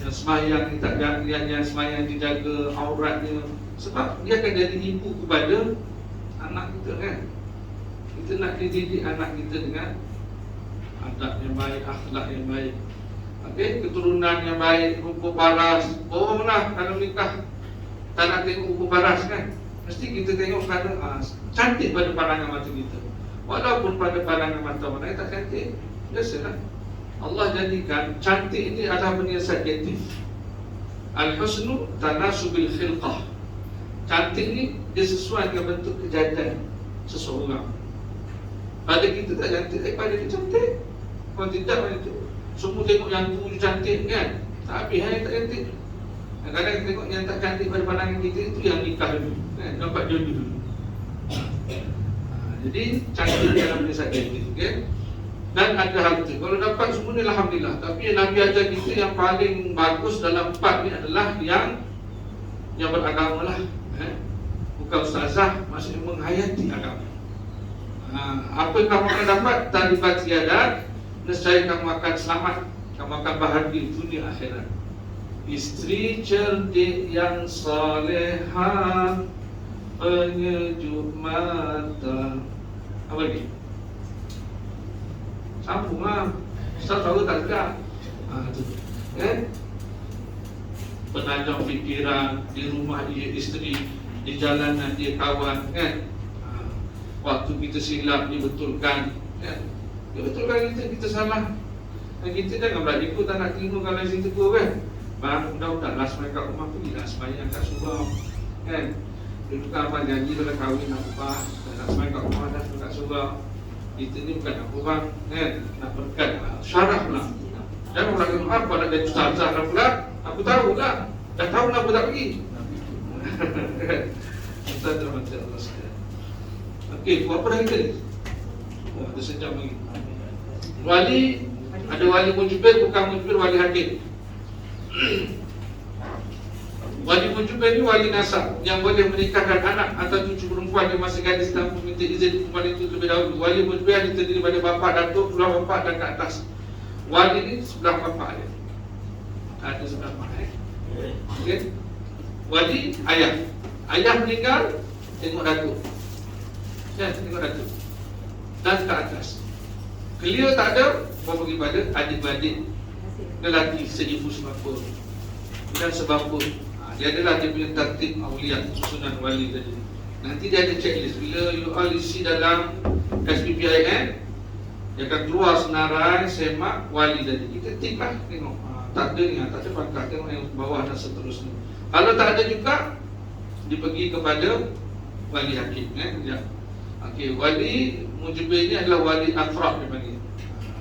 yang semayang ni tak, yang semayang dijaga auratnya, sebab dia akan jadi ibu kepada anak kita kan. Kita nak dididik anak kita dengan adab yang baik, akhlak yang baik. Okey, keturunan yang baik, rupa paras. Oh lah, kalau nikah tak nak tengok rupa paras kan, mesti kita tengok kerana cantik pada pandangan mata kita. Walaupun pada pandangan mata orang lain tak cantik, biasalah. Allah jadikan cantik ini adalah benda yang subjektif. Al-husnu tanasubil khilqah. Cantik ni dia sesuai dengan bentuk kejadian seseorang. Pada kita tak cantik, pada dia cantik. Kalau tidak macam itu, semua tengok yang tu cantik kan, tak habis yang tak cantik. Kadang-kadang kita tengok yang tak cantik pada pandangan kita, itu yang nikah dulu kan, dapat jodoh dulu. Jadi cantik dalam benda subjektif kan. Dan ada harta, kalau dapat semua ni alhamdulillah. Tapi yang Nabi ajar kita yang paling bagus dalam 4 ni adalah yang beragama lah. Bukan ustazah, maksudnya menghayati agama. Apa yang kamu akan dapat talibat tiada, nescaya kamu akan selamat, kamu akan bahagia dunia akhirat. Isteri cerdik yang salehah, penyejuk mata. Apa lagi? Sambung lah. Ustaz tahu tak juga? Tu. Penajam fikiran, di rumah dia isteri, di jalanan dia kawan kan. Waktu kita silap dia betulkan kan. Dia betulkan kita salah. Dan kita jangan berada ikut, tak nak terima kalau isteri tegur kan. Bang, dah last main kat rumah, pergi lah sembahyang kat surau kan. Dulu kan abang janji kalau kahwin apa, nak sembahyang kat rumah dah kat surau. Kita ni bukan nak kurang kan, nak berkat syarah pula. Jangan berlaki maaf pada jadi ustazah dah pula. Aku tahu lah, dah tahu kenapa tak pergi. Ustaz rahmat Allah sekalian. Okey, buat apa dah kita ni? Oh, ada sejam lagi. Wali, ada wali mujibir, bukan mujibir, wali hakim. Wali mujibir ni wali nasab yang boleh menikahkan anak atau cucu perempuan yang masih gadis tanpa minta izin perempuan itu terlebih dahulu. Wali mujibir yang terdiri daripada bapa, datuk, sebelah bapa dan ke atas. Wali ni sebelah bapa dia, ada sebelah mak okay. Wali ayah. Ayah meninggal, tengok datuk ya, tengok datuk dan ke atas. Clear tak ada, kau pergi pada adik-beradik lelaki seibu sebapa dan sebapa. Dia adalah dia punya tertib awliya, susunan wali tadi. Nanti dia ada checklist. Bila you all isi dalam SPPIN, dia akan keluar senarai, semak, wali tadi. Kita tik lah, tengok. Tak ada ni, tak ada pangkat, tengok yang bawah dan seterusnya. Kalau tak ada juga, dia pergi kepada wali hakim. Ya. Okey, wali mujibir ni adalah wali afrad dia panggil.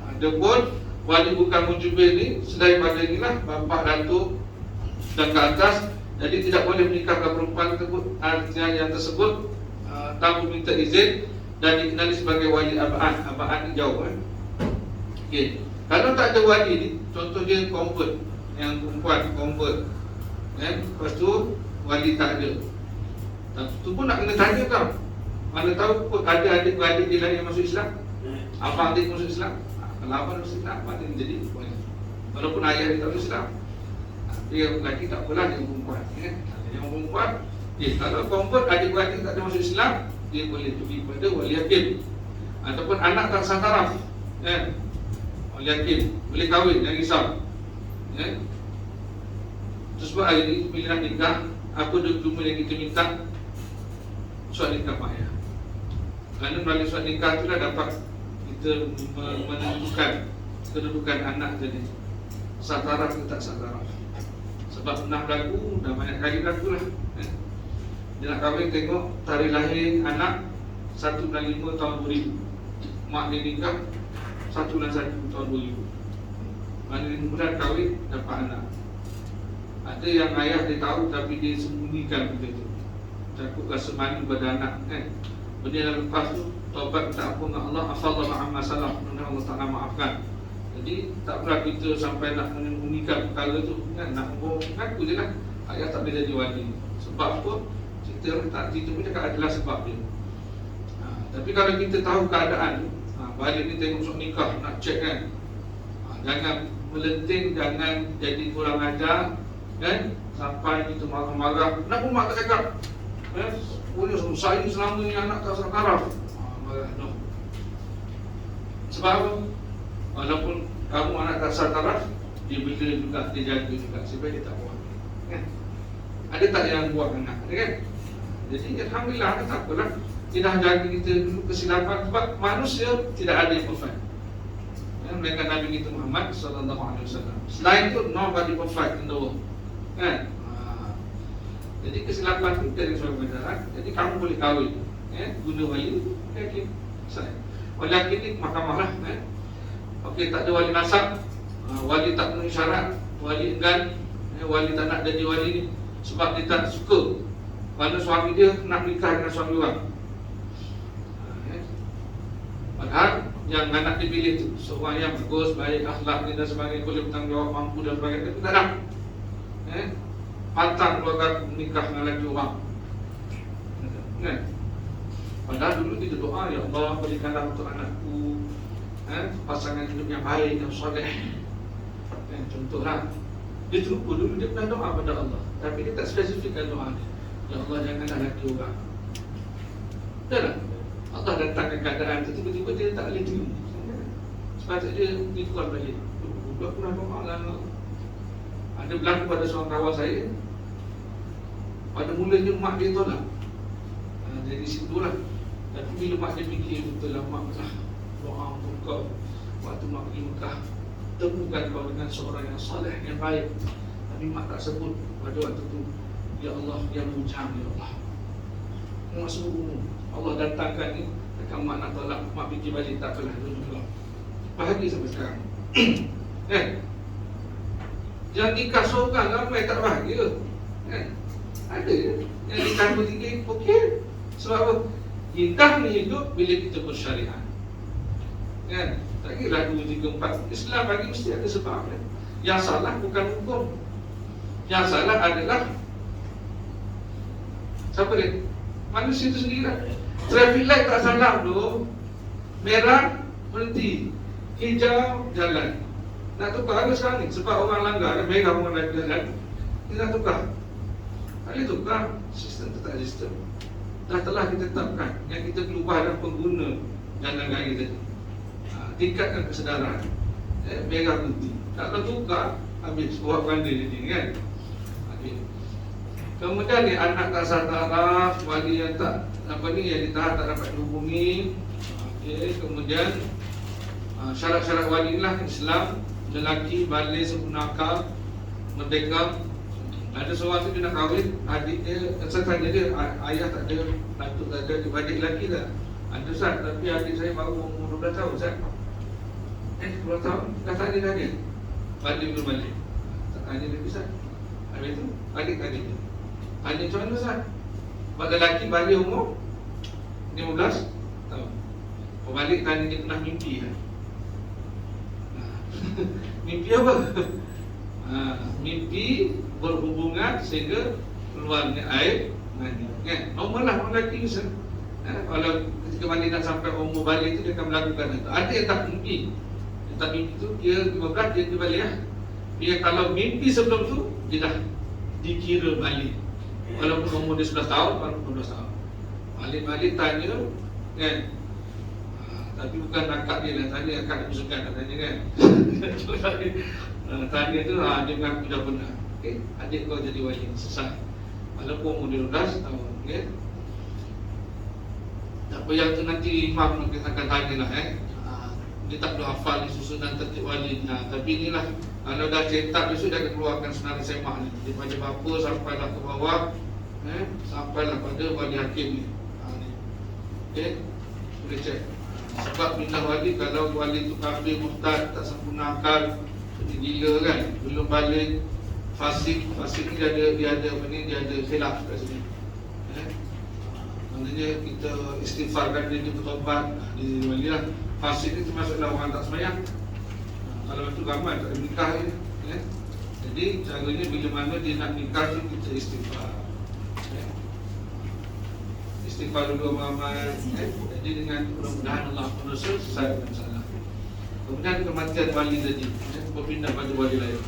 Ada pun wali bukan mujibir ni selain pada inilah bapa, datuk dan ke atas. Jadi tidak boleh menikahkan perempuan tersebut, yang tersebut tanpa minta izin dan dikenali sebagai wali abad. Abad ni jauh Okey. Kalau tak ada wali ni, contoh dia convert, yang perempuan convert, lepas tu wali tak ada. Tu pun nak kena tanya kau. Mana tahu pun ada adik-beradik dia lain yang masuk Islam. Abang dia masuk Islam. Kalau abang masuk Islam, abang dia jadi walaupun ayah dia tak masuk Islam. Dia lelaki tak apalah, dia perempuan. Dia perempuan. Kalau convert adik-beradik tak ada masuk Islam, dia boleh pergi kepada wali hakim. Ataupun anak tak sah taraf, wali hakim boleh kahwin, jangan risau. Terus sebab hari ni bila nak nikah, apa dokumen yang kita minta? Surat nikah mak ayah. Kerana melalui surat nikah tu dah dapat kita menentukan kedudukan anak jadi sah taraf ke tak sah taraf. Sebab pernah berlaku, dah banyak kali berlaku lah. Dia nak kahwin, tengok tarikh lahir anak 1 bulan 5 tahun 2000. Mak dia nikah 1 bulan 1 tahun 2000. Mana 5 bulan kahwin, dapat anak. Ada yang ayah dia tahu tapi dia sembunyikan benda tu. Takut rasa malu pada anak Benda yang lepas tu, taubat minta ampun dengan Allah, afallah ma'am masalah, Allah Ta'ala maafkan. Jadi tak pernah kita sampai nak menyembunyikan perkara tu, nak mengaku je lah. Ayah tak boleh jadi wali. Sebab apa? Kita pun cakap adalah sebab dia. Tapi kalau kita tahu keadaan tu, balik ni tengok surat nikah, nak cek jangan melenting, jangan jadi kurang ajar sampai kita marah-marah. Kenapa mak tak cakap? Saya selama ni anak tak sah taraf. No. Sebab apa? Walaupun kamu anak tak sah taraf, dia bela juga, dia jaga juga supaya dia tak buat. Ada tak yang buat anak? Jadi alhamdulillah, tak apalah. Dia dah jaga kita dulu kesilapan. Sebab manusia tidak ada yang perfect. Mereka Nabi kita Muhammad SAW. Selain itu, nobody perfect in the world. Jadi kesilapan itu dari suatu kendaraan. Jadi kamu boleh kahwin, guna wali, yakin saya. Wali hakim ni mahkamah lah. Okey, tak ada wali nasab, wali tak penuhi syarat, wali enggan, wali tak nak jadi wali ni sebab dia tak suka mana suami dia nak nikah dengan suami orang. Padahal yang anak dipilih tu seorang yang bagus, baik akhlak dan sebagainya, boleh bertanggungjawab, mampu dan sebagainya, tapi tak nak. Pantang keluarga menikah dengan lelaki orang. Padahal dulu kita doa, ya Allah berikanlah untuk anakku pasangan hidup yang baik, yang soleh. Contohlah, dia terlupa dulu dia pernah doa pada Allah, tapi dia tak spesifikkan doa dia. Ya Allah janganlah lelaki orang. Betul tak? Allah datangkan keadaan tu, tiba-tiba dia tak boleh terima. Sepatutnya dia dikeluar balik. Dia pernah doa lah. Ada berlaku pada seorang kawan saya. Pada mulanya mak dia tolak. Dari situlah. Tapi bila mak dia fikir, betul lah mak lah, doa untuk kau waktu mak pergi Mekah, temukan kau dengan seorang yang saleh, yang baik. Tapi mak tak sebut pada waktu tu, ya Allah yang bujang, ya Allah. Masuk umum, Allah datangkan ni, akan mak nak tolak, mak fikir balik, tak apalah, dulu. Bahagia sampai sekarang. Jangan nikah seorang, ramai tak bahagia. Ada yang nikah bertiga, okey. Sebab apa? Nikah ni hidup bila kita bersyariat. Tak kira 2, 3, 4. Islam bagi mesti ada sebab. Yang salah bukan hukum. Yang salah adalah siapa dia? Manusia itu sendiri lah. Traffic light tak salah tu. Merah, berhenti. Hijau, jalan. Nak tukar ke sekarang ni? Sebab orang langgar, mereka orang lain jalan. Dia nak tukar. Tak boleh tukar. Sistem tu tak ada sistem. Dah telah kita tetapkan yang kita perlu ubah dan pengguna jalan raya tadi. Tingkatkan kesedaran. Merah berhenti. Tak nak tukar, habis buat benda jadi kan. Kemudian ni anak tak sah taraf, wali yang tak yang ditahan tak dapat dihubungi. Okey, kemudian syarat-syarat wali lah Islam, lelaki balik sempurna akal, merdeka. Ada seorang tu dia nak kahwin, adik dia, saya tanya dia, ayah tak ada, datuk tak ada, adik lelaki tak? Ada Ustaz, tapi adik saya baru umur 12 tahun Ustaz. 12 tahun, dah tanya dah dia. Balik belum balik. Tak tanya dia Ustaz. Habis tu, adik tanya dia. Tanya macam mana Ustaz? Sebab lelaki balik umur 15 tahun. Balik tanya dia pernah mimpi kan? Mimpi apa? Mimpi berhubungan sehingga keluarnya air mani kan? Normal lah orang lelaki bisa. Kalau ketika mandi nak sampai umur balik itu dia akan melakukan itu. Ada yang tak mimpi. Yang tak mimpi tu dia 15 dia balik lah. Dia kalau mimpi sebelum tu dia dah dikira balik. Walaupun umur dia 11 tahun, walaupun 12 tahun. Balik-balik tanya kan? Tapi bukan akak dia lah, tanya akak dia bersekat nak tanya kan. Tanya tu dia mengaku dah benar. Okay? Adik kau jadi wali, selesai. Walaupun umur dia 12 tahun. Okay? Tak apa yang tu nanti imam kita akan tanya lah dia tak perlu hafal ni susunan tertib wali. Tapi inilah, kalau dah cetak besok dia akan keluarkan senarai semak ni. Dia baca apa sampailah ke bawah, sampailah pada wali hakim ni. Okay? Boleh cek. Sebab pindah wali, kalau wali tu kafir, murtad, tak sempurna akal, gila kan, belum balik, fasik ni dia ada apa ni, dia ada khilaf kat sini. Maknanya kita istighfarkan dia bertobat, dia wali lah. Fasik ni termasuklah orang tak sembahyang. Kalau itu ramai tak ada nikah je. Jadi caranya bila mana dia nak nikah tu kita istighfar. Istighfar dulu ramai. Jadi dengan mudah-mudahan Allah pun selesai masalah. Kemudian kematian wali tadi, berpindah pada wali lain.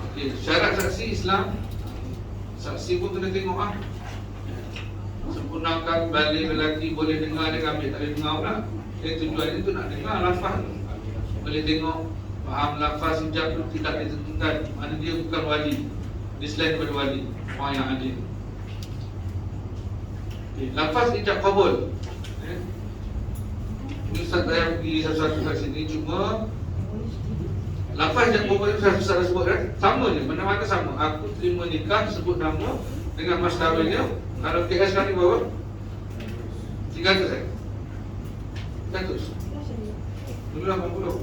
Okey, syarat saksi Islam, saksi pun kena tengok sempurnakan balik lelaki, boleh dengar dia ambil, tak boleh dengar pula. Tujuan itu nak dengar lafaz tu. Boleh tengok, faham lafaz hijab tu tidak ditentukan. Mana dia bukan wali, dia selain daripada wali, orang yang adil. Lafaz hijab kabul. Ini Ustaz saya pergi satu-satu kat sini, cuma lafaz hijab kabul itu Ustaz sebut kan? Sama je, mana-mana sama. Aku terima nikah, sebut nama dengan mas kahwinnya. Kalau KS sekarang ni berapa? 300 300 dulu 80.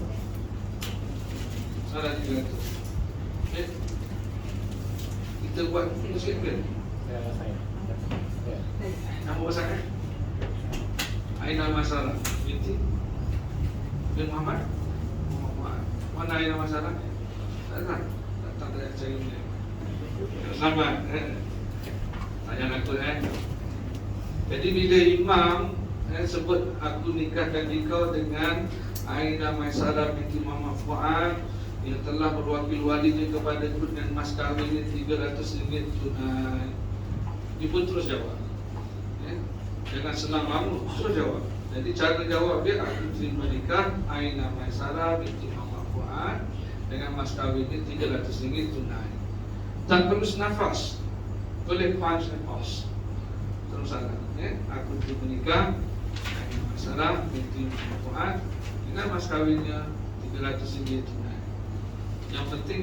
Salah 300. Okay. Kita buat sikit kan? Nama besar kan? Aina Masalah binti bin Muhammad. Mana Aina Masalah? Tak ada cari ni. Sama. Jangan takut Jadi bila imam sebut aku nikahkan kau dengan Aina Maisarah binti Muhammad Fuad yang telah berwakil walinya kepada ku dengan mas kahwin RM300 tunai. Dia pun terus jawab. Jangan senang lama, terus jawab. Jadi cara jawab dia, aku terima nikah Aina Maisarah binti Muhammad Fuad dengan mas kahwinnya RM300 tunai. Tak perlu senafas, boleh punch and pause. Terus salah. Aku terima nikah Aina Maisarah binti Muhammad Fuad dengan mas kahwinnya RM300 tunai. Yang penting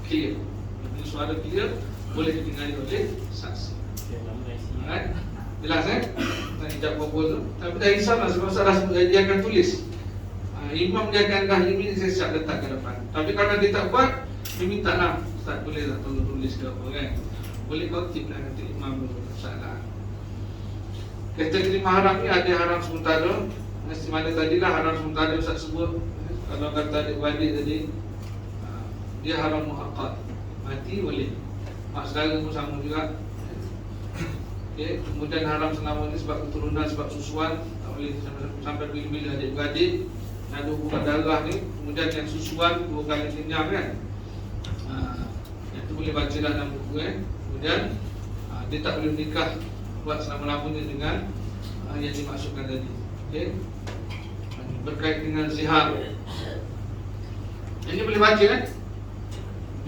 clear. Bila suara clear, boleh didengar oleh saksi. Alright? Jelas tak hijab kabul tu. Tapi dah insyaAllah sebab salah dia akan tulis. Imam dia akan dah ini saya siap letak ke depan. Tapi kalau dia tak buat, dia minta lah, Ustaz boleh tak tolong tulis ke apa kan. Boleh kau tip lah nanti imam tu salah. Kategori haram ni ada haram sementara. Mesti mana tadilah haram sementara Ustaz sebut. Kalau kata adik-adik tadi, dia haram muhaqqat, mati boleh, mak saudara pun sama juga. Okay. Kemudian haram selama ni sebab keturunan, sebab susuan, tak boleh sampai bila-bila adik-beradik ada hubungan darah ni. Kemudian yang susuan 2 kali kenyang kan, yang tu boleh baca dalam buku Kemudian dia tak boleh nikah buat selama-lamanya dengan yang dimaksudkan tadi. Okay. Berkait dengan zihar, ini boleh baca kan?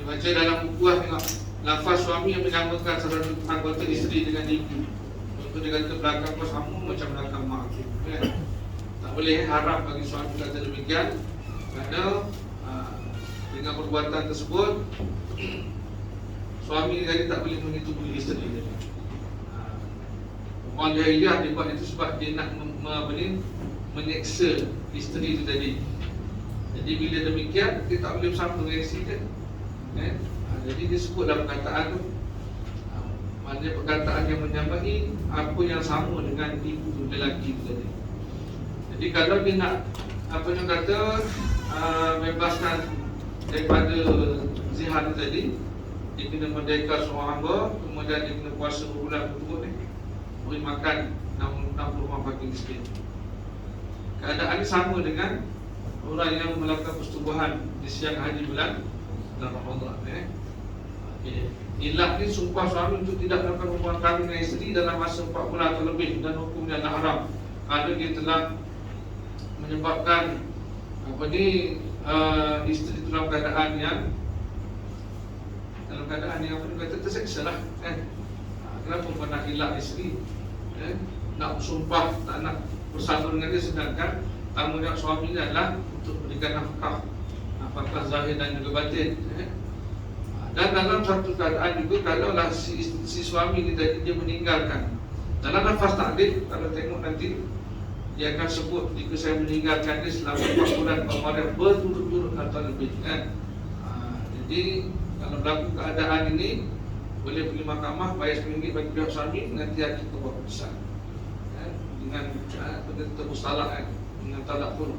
Baca dalam buku tengok. lafaz suami yang menyamakan salah satu anggota isteri dengan ibu. Contoh dia kata belakang kau sama macam belakang mak aku, kan? Tak boleh, haram bagi suami kata demikian, kerana dengan perbuatan tersebut suami tadi tak boleh menyetujui isteri tadi. Orang jahiliah dia buat itu sebab dia nak menyeksa isteri itu tadi. Jadi bila demikian, dia tak boleh bersama dengan isteri dia, kan? Jadi dia sebut dalam perkataan tu, maknanya perkataan yang menyamai apa yang sama dengan ibu lelaki itu tadi. Jadi kalau dia nak apa yang kata bebaskan daripada zihar tadi, dia kena merdeka seorang hamba, kemudian dia kena puasa berbulan berturut ni, beri makan 60 orang fakir miskin. Keadaan ini sama dengan orang yang melakukan persetubuhan di siang hari bulan Ramadan. Okay. Ilah ni sumpah suami untuk tidak melakukan hubungan kahwin dengan isteri dalam masa 4 bulan atau lebih, dan hukumnya adalah haram kalau dia telah menyebabkan isteri dalam keadaan yang kata terseksa lah, kan? Kenapa pernah ilah isteri, kan? Nak bersumpah tak nak bersama dengan dia, sedangkan tanggungjawab suami ni adalah untuk memberikan nafkah zahir dan juga batin, kan? Dan dalam satu keadaan juga, kalaulah si suami ni tadi dia meninggalkan dalam nafas takdir, kalau tengok nanti dia akan sebut, jika saya meninggalkan dia selama 4 bulan Ramadan berturut-turut atau lebih, kan? Jadi kalau berlaku keadaan ini, boleh pergi mahkamah, bayar RM10 bagi pihak suami, nanti hakim buat keputusan, kan? Dengan tebus talak, kan? Dengan talak pun.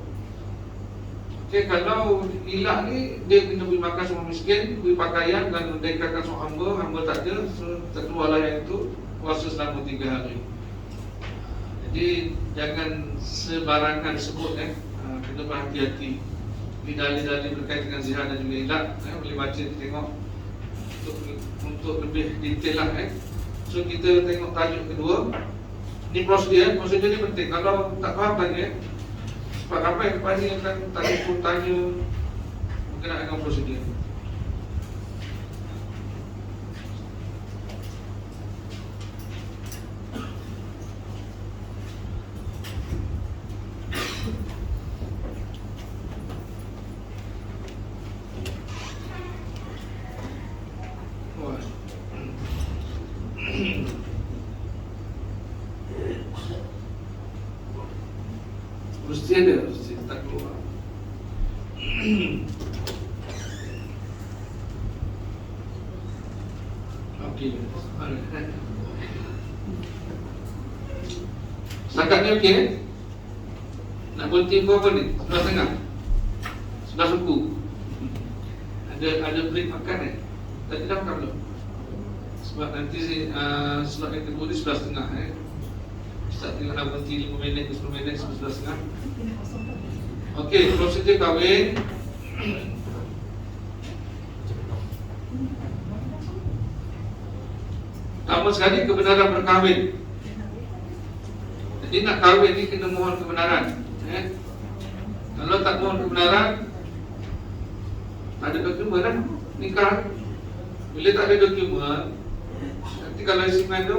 Okay, kalau ilah ni, dia kena beri makan semua miskin, beri pakaian dan merdekakan seorang hamba tak ada, tak keluarlah yang itu, puasa selama 3 hari. Jadi jangan sebarangan sebut, kena berhati-hati. Ini dalil-dalil berkait dengan zihar dan juga ilah, boleh baca, tengok untuk lebih detail lah. So kita tengok tajuk kedua. Ini prosedur ni penting. Kalau tak faham tanya, sebab ramai lepas ni akan telefon tanya berkenaan dengan prosedur. Mesti ada, mesti tak keluar. Okey. Setakat ni okey, nak berhenti berapa ni? 11.30. Sudah suku. Ada break makan ni? Tadi dah makan belum? Sebab nanti slot yang kedua ni 11.30. Ustaz tengok nak berhenti 5 minit, 10 minit, 11.30. Okey, prosedur kahwin. Pertama sekali, kebenaran berkahwin. Jadi nak kahwin ni kena mohon kebenaran. Kalau tak mohon kebenaran, tak ada dokumen lah, nikah. Bila tak ada dokumen, nanti kalau isi tu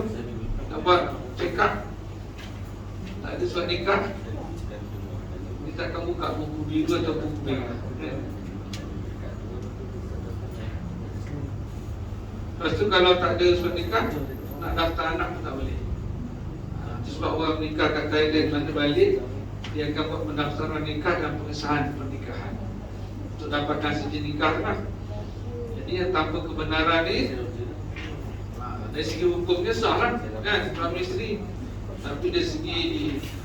dapat check up, tak ada surat nikah, dia takkan buka buku biru atau buku merah. Lepas tu kalau tak ada surat nikah, nak daftar anak pun tak boleh. Sebab orang nikah kat Thailand, mana balik, dia akan buat pendaftaran nikah dan pengesahan pernikahan untuk dapatkan sijil nikah lah. Jadi yang tanpa kebenaran ni, dari segi hukumnya sah lah, kan, suami isteri. Tapi dari segi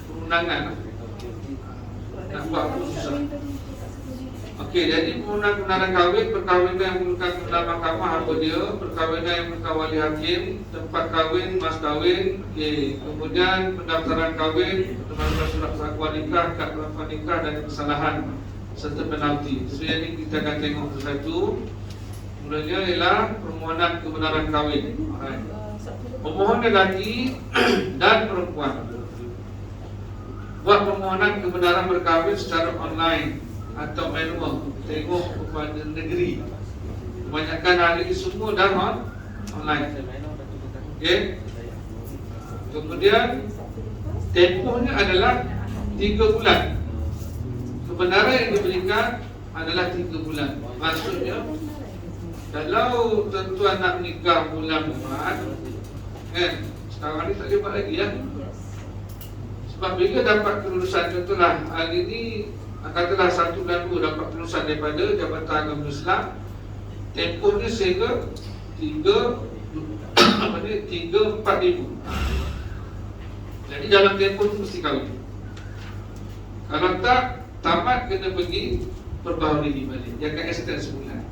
perundangan, nak buat pun susah. Okey, jadi kebenaran kahwin, perkahwinan yang memerlukan kebenaran mahkamah apa dia, perkahwinan yang memerlukan wali hakim, tempat kahwin, mas kahwin, okey. Kemudian pendaftaran kahwin, penaftaran surat pengakuan nikah, kad pengakuan nikah dan kesalahan serta penalti. So yang ini kita akan tengok satu. Mulanya ialah permohonan kebenaran kahwin. Alright. Pemohon lelaki dan perempuan buat permohonan kebenaran berkahwin secara online atau manual. Tengok kepada negeri, kebanyakan hari ini semua dah online. Okey. Kemudian tempohnya adalah 3 bulan. Kebenaran yang diberikan adalah 3 bulan. Maksudnya kalau tuan-tuan nak nikah bulan Maret, kan, sekarang ni tak boleh buat lagi ya. Sebab bila dapat kelulusan, contohlah hari ni katalah 1 bulan 2 dapat kelulusan daripada Jabatan Agama Islam, tempohnya sehingga 3-4 ribu. Jadi dalam tempoh tu mesti kahwin. Kalau tak, tamat kena pergi perbaharui balik. Jangan extend sebulan.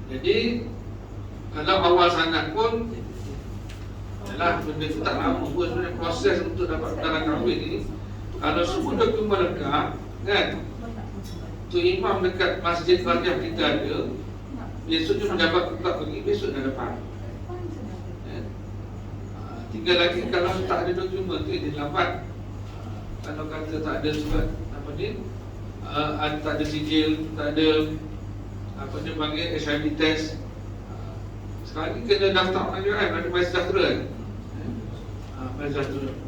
Jadi kalau awal sangat pun, yalah, benda tu tak lama pun sebenarnya. Proses untuk dapat perkara kahwin ni, kalau semua dokumen lengkap, kan, tu imam dekat masjid Rajah kita ada, besoknya menjabat tetap pergi, besok dah dapat. Tinggal lagi kalau tak ada dokumen tu dia lambat. Kalau kata tak ada surat apa ni, tak ada sijil, tak ada apa dia panggil HIV test. Sekarang ni kena daftar anggaran, ada Mai Sejahtera kan? Mai Sejahtera.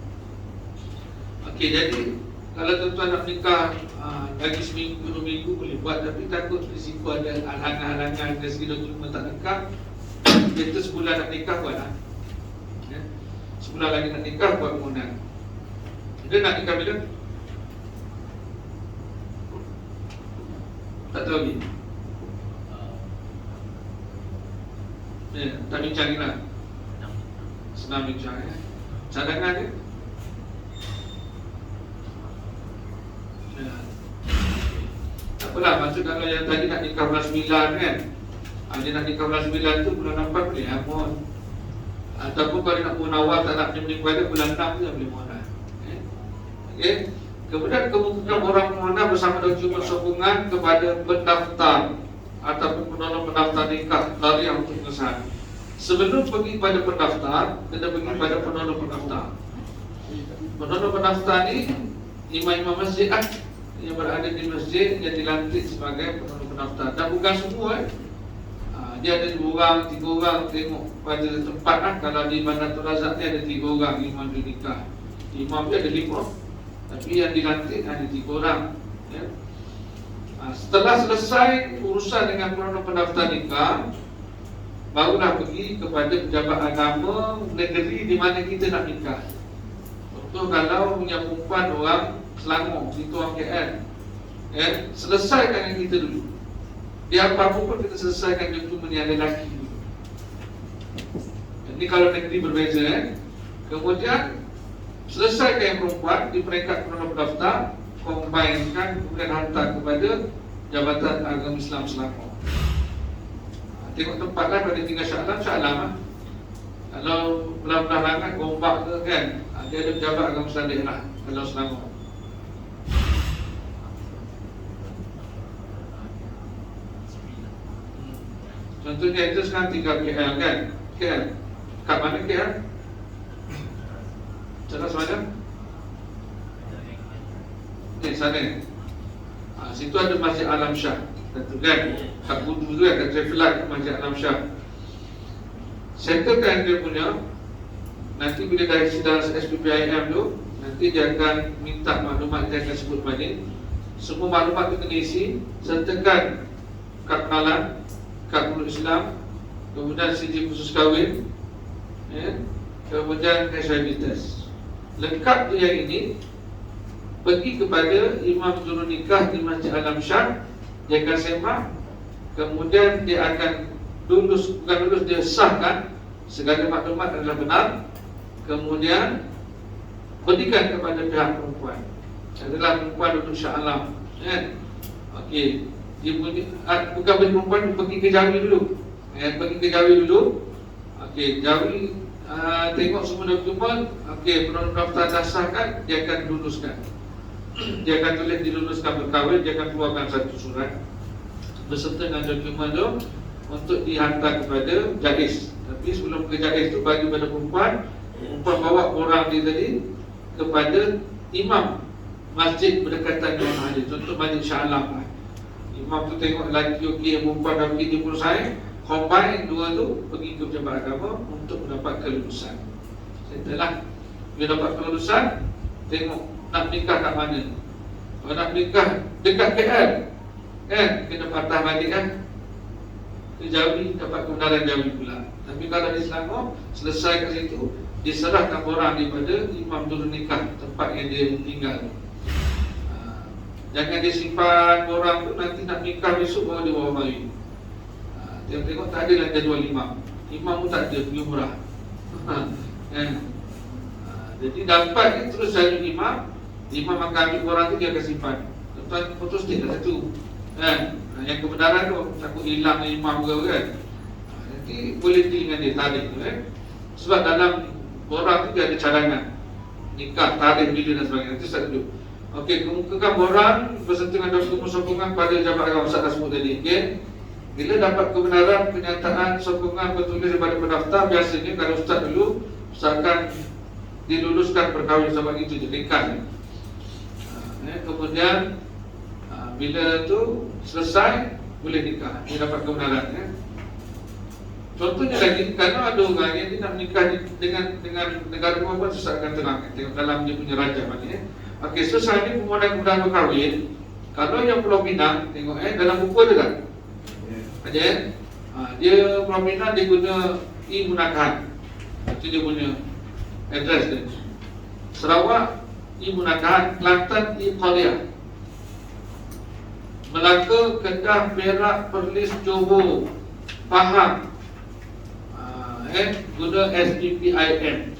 Okey, jadi kalau tuan-tuan nak nikah lagi seminggu, 2 minggu boleh buat, tapi takut risiko ada halangan-halangan dari segi dokumen tak lengkap. Kita sebulan nak nikah buat lah. Sebulan lagi nak nikah buat permohonan. Dia nak nikah bila? Tak tahu lagi. Tak bincang ni lah. Senang bincang ya. Cadangan dia? Tak apalah, maksud kalau yang tadi nak nikah bulan 9 kan, dia nak nikah bulan 9 tu bulan 4 boleh mohon. Ataupun kalau nak mohon awal tak nak menikah pada bulan 6 tu boleh mohon. Okey. Kemudian kemungkinan orang mohon bersama dokumen sokongan kepada pendaftar ataupun penolong pendaftar nikah dari yang untuk pengesahan. Sebelum pergi pada pendaftar, kena pergi pada penolong pendaftar. Penolong pendaftar ni imam-imam masjid yang berada di masjid yang dilantik sebagai penolong pendaftar. Dan bukan semua dia ada 2 orang, 3 orang, tengok pada tempat kalau di Bandatul Razak ni ada 3 orang imam di nikah. Imam dia ada 5, tapi yang dilantik ada 3 orang ya. Setelah selesai urusan dengan penolong pendaftar nikah, barulah pergi kepada pejabat agama negeri di mana kita nak nikah. Contoh kalau punya perempuan orang Selangor, itu orang KL ya, selesaikan yang kita dulu. Dia apa-apa pun kita selesaikan dokumen yang lelaki dulu. Ini kalau negeri berbeza Kemudian selesaikan yang perempuan di peringkat penolong pendaftar, combine-kan kemudian hantar kepada Jabatan Agama Islam Selangor. Tengok tempatlah pada tinggal Syah Alam lah. Kalau belah-belah langat Gombak ke kan, dia ada pejabat agama Islam lah kalau Selangor. Contohnya itu sekarang tinggal KL kan, KL kat mana KL? Cara semacam ni sana. Situ ada Masjid Alam Shah, kata kan, kat Budu tu kan, kat Traffic Masjid Alam Shah. Settlekan dia punya. Nanti bila dah isi dalam SPPIM tu, nanti dia akan minta maklumat, dia akan sebut balik. Semua maklumat tu kena isi, sertakan kad kenalan, kad mulut Islam, kemudian sijil khusus kahwin ya, kemudian HIV test. Lengkap tu yang ini, pergi kepada imam juru nikah di Masjid Alam Shah, dia akan sembah, kemudian dia akan lulus, bukan lulus, dia sahkan segala maklumat adalah benar, kemudian berikan kepada pihak perempuan. Adalah perempuan duduk Shah Alam kan? Okey, dia bukan beri perempuan, dia pergi ke Jawi dulu pergi ke Jawi dulu. Okey, Jawi tengok semua dokumen. Okey, penolong daftar dah sahkan, dia akan luluskan. Dia akan tulis diluluskan berkahwin, dia akan keluarkan satu surat beserta dengan dokumen tu untuk dihantar kepada Jais. Tapi sebelum ke Jais tu, bagi pada perempuan bawa orang dia tadi kepada imam masjid berdekatan dengan masjid. Contoh Masjid Shah Alam. Imam tu tengok lelaki okey, perempuan dah okey, dia pun sayang, combine dua tu pergi ke pejabat agama untuk mendapat kelulusan. Setelah dia dapat kelulusan, tengok nak nikah kat mana. Kalau nak nikah dekat KL, kan kena patah balik kan, ke Jawi dapat kebenaran Jawi pula. Tapi kalau di Selangor, selesai kat situ, diserahkan orang daripada imam turun nikah tempat yang dia tinggal. Jangan dia simpan orang tu, nanti nak nikah besok baru dia bawa mari. Tengok tak ada lah jadual imam. Imam pun tak ada, pergi murah. Jadi dapat ni terus jadi imam. Imam akan ambil orang tu, dia akan simpan. Tuan putus dia dah satu. Yang kebenaran tu takut hilang imam ke kan. Nanti boleh deal dengan dia, tarik tu kan. Sebab dalam orang tu dia ada cadangan nikah, tarik bila dan sebagainya. Itu satu. Okey, kemukakan borang berserta dengan dokumen sokongan pada jabat agama Ustaz dah sebut tadi. Okey. Bila dapat kebenaran kenyataan sokongan bertulis daripada pendaftar, biasanya kalau Ustaz dulu, Ustaz akan diluluskan perkahwinan sebab itu je, nikah. Kemudian bila tu selesai, boleh nikah, dia dapat kebenaran. Contohnya lagi, kerana ada orang yang dia nak menikah dengan negara pun Ustaz akan terangkan. Tengok dalam dia punya raja mana. Okey, so saat ni permohonan berkahwin, kalau yang Pulau Pinang, tengok dalam buku ada tak? Ada dia Pulau Pinang dia guna e-munakahan. Itu dia punya address dia. Sarawak e-munakahan, Kelantan e-qadiyah, Melaka, Kedah, Perak, Perlis, Johor, Pahang guna SDPIM.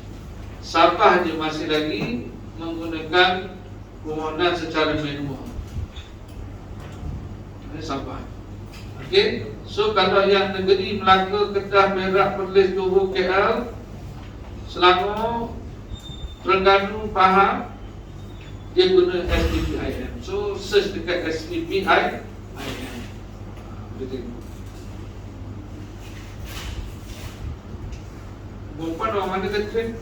Sabah dia masih lagi menggunakan permohonan secara manual. Ini Sabah. Okey, so kalau yang negeri Melaka, Kedah, Perak, Perlis, Johor, KL, Selangor, Terengganu, Pahang, dia guna SDPIM. So search dekat SDPIM. Boleh tengok. Perempuan orang mana kata?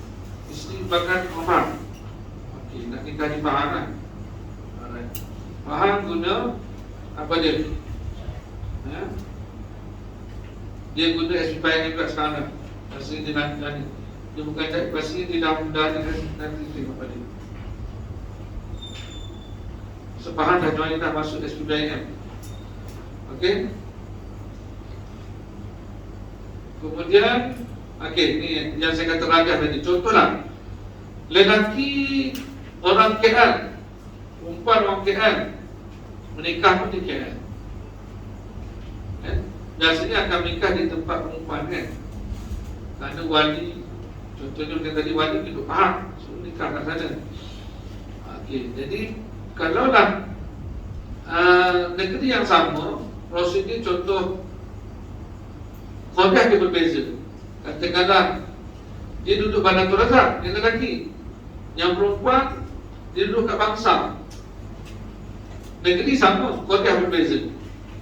Isteri Bagan Omar. Okey, nak nikah di Pahang kan? Alright. Pahang guna apa dia? Dia guna SPPIM juga sekarang. Rasanya dia nak ni. Dia bukan cari pastinya dia dah mudah ni, nanti tengok pada dia. So Pahang dah join, dah masuk SPPIM. Okey. Kemudian okey, ni yang saya kata rajah tadi. Contohlah, lelaki orang KL, perempuan orang KL menikah pun di KL. Biasanya akan menikah di tempat perempuan kan. Kerana wali, contohnya macam tadi wali duduk Pahang, so nikah kat sana. Okey, jadi kalaulah negeri yang sama, prosedur contoh qadiyah dia berbeza. Katakanlah dia duduk Bandar Tun Razak, dia lelaki. Yang perempuan dia duduk kat Bangsa. Negeri sama, qadiyah berbeza.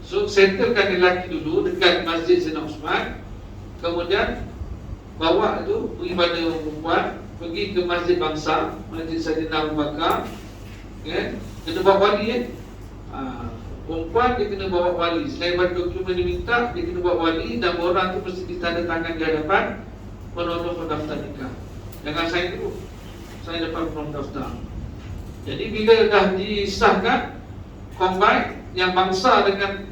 So settlekan lelaki dulu dekat Masjid Sayyidina Osman, kemudian bawa tu pergi pada perempuan, pergi ke Masjid Bangsa, Masjid Sayyidina Abu Bakar. Okay? Kena bawa wali perempuan dia kena bawa wali. Selain pada dokumen diminta, dia kena bawa wali. Dan orang tu mesti ditandatangan di hadapan penolong pendaftar nikah. Jangan saya dulu, saya dapat pendaftar. Jadi bila dah disahkan, combine yang bangsa dengan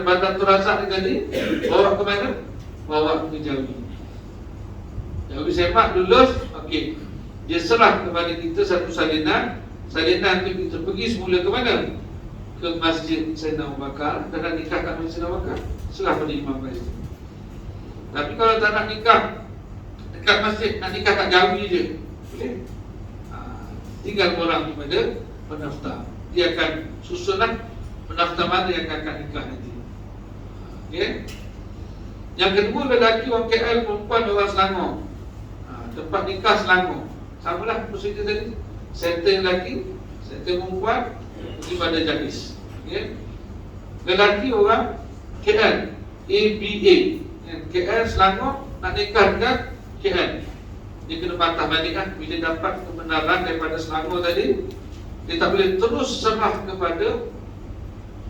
Bandar Tun Razak tadi, bawa ke mana? Bawa ke Jawi. Jawi sepak lulus, okey. Dia serah kepada kita satu salinan. Salinan tu kita pergi semula ke mana? Ke Masjid Sayyidina Abu Bakar, dan nak nikah kat Masjid Sayyidina Abu Bakar. Serah pada imam masjid. Tapi kalau tak nak nikah dekat masjid, nak nikah kat Jawi je, boleh. Tinggal orang kepada pendaftar. Dia akan susunlah pendaftar mana yang akan nikah nanti. Okay? Yang kedua, lelaki orang KL, perempuan orang Selangor. Tempat nikah Selangor. Samalah prosedur tadi. Settle lelaki, settle perempuan, pergi pada jadis. Okay? Lelaki orang KL, ABA, KL Selangor, nak nikah dengan KL. Dia kena patah balik kan. Bila dapat kebenaran daripada Selangor tadi, dia tak boleh terus serah kepada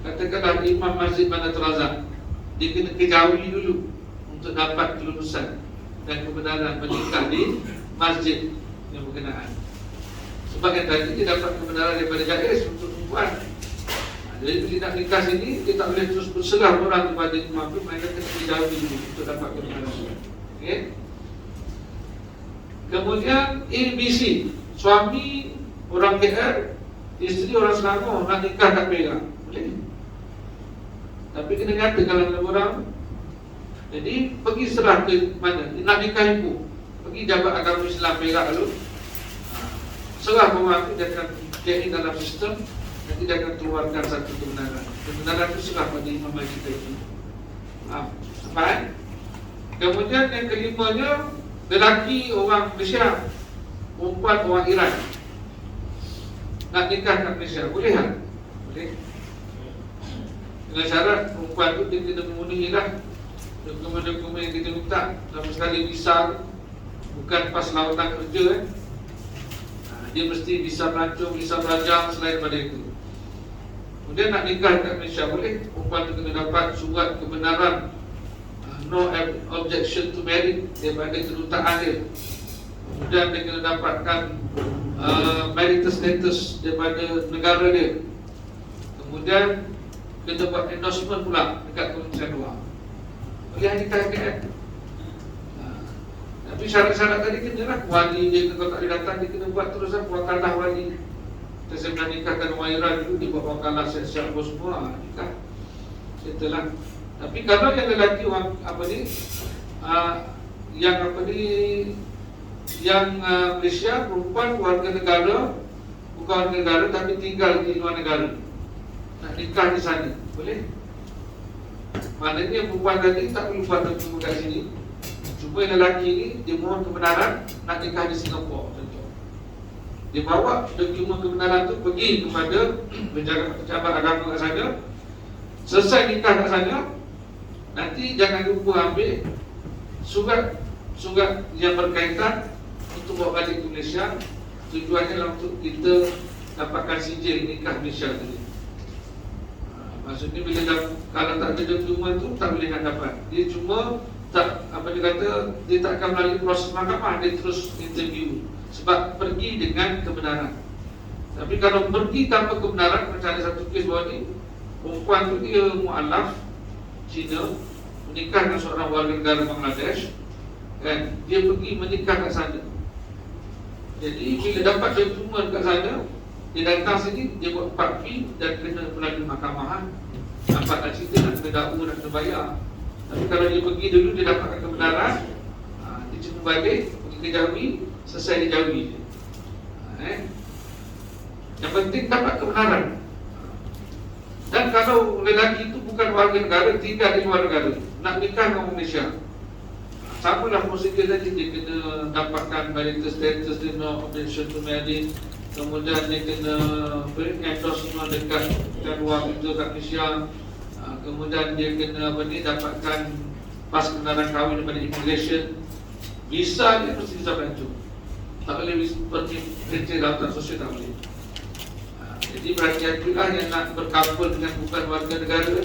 katakanlah imam masjid Bandar Tun Razak. dia kena kejawi dulu untuk dapat kelulusan dan kebenaran menikah di masjid yang berkenaan. Sebab yang tadi dia dapat kebenaran daripada jais untuk perempuan. Jadi bila nak nikah sini, dia tak boleh terus berserah orang kepada imam tu, mereka kena kejawi dulu untuk dapat kebenaran. Okay. Kemudian ABC, suami orang KL, isteri orang Selangor, nak nikah tak Perak, boleh. Tapi kena nyata kalau ada orang. Jadi pergi serah ke mana, nak nikah ibu, pergi Jabat Agama Islam Perak dulu, serah orang tu, dia akan cek dalam sistem. Nanti dia akan keluarkan satu kebenaran. Kebenaran itu serah pada imam kita itu. Sampai. Kemudian yang kelimanya, lelaki orang Malaysia, perempuan orang Iran, nak nikah kat Malaysia, boleh tak? Boleh. Dengan syarat perempuan itu dia kena memenuhi lah dokumen-dokumen yang kita minta. Dalam sekali visa, bukan pas lawatan kerja dia mesti visa pelancong, visa pelajar, selain daripada itu. Kemudian nak nikah kat Malaysia, boleh. Perempuan itu kena dapat surat kebenaran no objection to marriage daripada kedutaan dia. Kemudian dia kena dapatkan marital status daripada negara dia. Kemudian kena buat endorsement pula dekat Kementerian Luar. Boleh nikah KL. Tapi syarat-syarat tadi kena lah. Wali dia kalau tak boleh datang, dia kena buat terus lah wakalah wali. Saya pernah nikahkan orang Iran dulu, dia buat wakalah siap-siap bos semua, nikah. Setelah. Tapi kalau yang lelaki orang apa ni, yang apa ni, yang Malaysia, perempuan warga negara, bukan warga negara tapi tinggal di luar negara, nak nikah di sana, boleh? Maknanya perempuan tadi tak perlu buat dokumen kat sini. Cuma lelaki ni dia mohon kebenaran nak nikah di Singapura contoh. Dia bawa dokumen kebenaran tu pergi kepada pejabat agama kat sana. Selesai nikah kat sana, nanti jangan lupa ambil surat yang berkaitan untuk bawa balik ke Malaysia. Tujuannya adalah untuk kita dapatkan sijil nikah Malaysia tadi. Maksudnya bila kalau tak ada dokumen tu tak boleh nak dapat. Dia cuma tak, apa dia kata, dia tak akan melalui proses mahkamah, dia terus interview. Sebab pergi dengan kebenaran. Tapi kalau pergi tanpa kebenaran, macam ada satu kes bawah ni, perempuan tu dia mu'alaf Cina, menikah dengan seorang warga negara Bangladesh, kan? Dia pergi menikah kat sana. Jadi bila dapat dokumen kat sana, dia datang sini, dia buat 4 fee dan kena melalui mahkamah. Dapat nak cerita, nak kena dakwa, nak kena bayar. Tapi kalau dia pergi dulu, dia dapatkan kebenaran, dia cuma balik, pergi ke Jawi, selesai di Jawi. Yang penting dapat kebenaran. Dan kalau lelaki itu bukan warga negara, tinggal di luar negara, nak nikah dengan Malaysia, samalah prosedur tadi. Dia kena dapatkan marital status, dia no objection to marriage. Kemudian dia kena endorsement dekat luar itu kat Malaysia. Kemudian dia kena apa ni, dapatkan pas kebenaran kahwin daripada immigration. Visa dia mesti visa pelancong. Tak boleh pergi kerja daftar sosial, tak boleh. Jadi berhati-hatilah yang nak berkabul dengan bukan warga negara.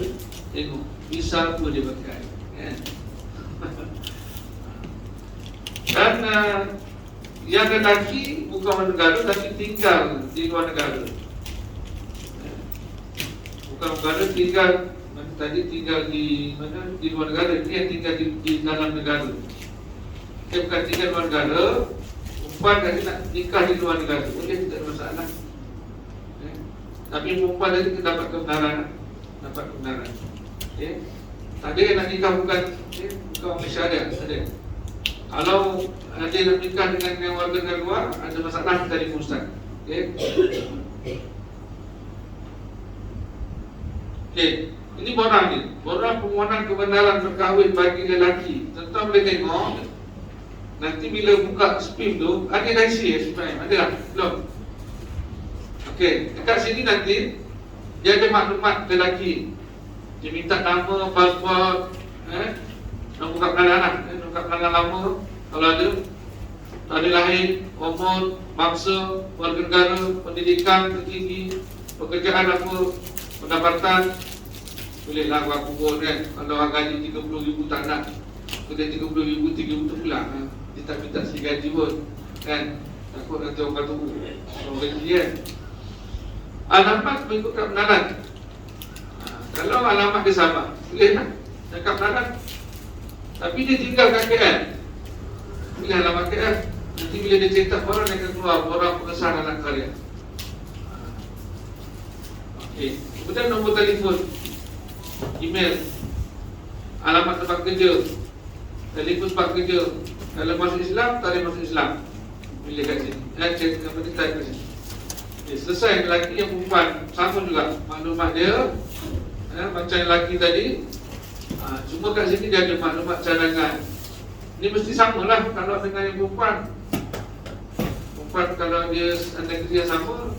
Tengok visa apa dia pakai, kan? Dan yang lelaki bukan warga negara tapi tinggal di luar negara. Bukan negara, tinggal tadi tinggal di mana? Di luar negara. Ini yang tinggal di dalam negara. Dia bukan tinggal di luar negara. Perempuan tadi nak nikah di luar negara, boleh, tidak ada masalah. Tapi perempuan tadi kita dapat kebenaran. Dapat kebenaran. Tak ada yang nak nikah bukan bukan Malaysia, ada. Kalau ada nak nikah dengan warga negara luar, ada masalah, kita telefon Ustaz. Ini borang ni. Borang permohonan kebenaran berkahwin bagi lelaki. Tuan-tuan boleh tengok. Nanti bila buka spim tu, ada dah isi spim. Ada tak? Belum? Okey, dekat sini nanti dia ada maklumat lelaki. Dia minta nama, pasport, nombor kad pelanggan, nombor kad pelanggan lama kalau ada, tarikh lahir, umur, bangsa, warga negara, pendidikan tertinggi, pekerjaan apa, pendapatan, Bolehlah berapa pun kan. Kalau orang gaji 30,000 tak nak, kita 30,000, 3,000 tu pula. Dia tak minta segi gaji pun kan. Takut nanti orang kata orang gaji kan. Alamat mengikut kebenaran. Kalau alamat dia sama, boleh lah cakap kebenaran. Tapi dia tinggal kat KL, boleh alamat KL. Nanti bila dia cetak orang, dia akan keluar orang pengesahan anak karya. Okey. Kemudian nombor telefon, email, alamat tempat kerja, telefon tempat kerja. Kalau masuk Islam, tak ada masuk Islam, pilih kat sini. Cek apa dia type kat sini. Okay, selesai. Lelaki yang perempuan sama juga maklumat dia, macam lelaki tadi. Cuma kat sini dia ada maklumat cadangan. Ini mesti samalah kalau dengan yang perempuan. Perempuan kalau dia negeri yang sama,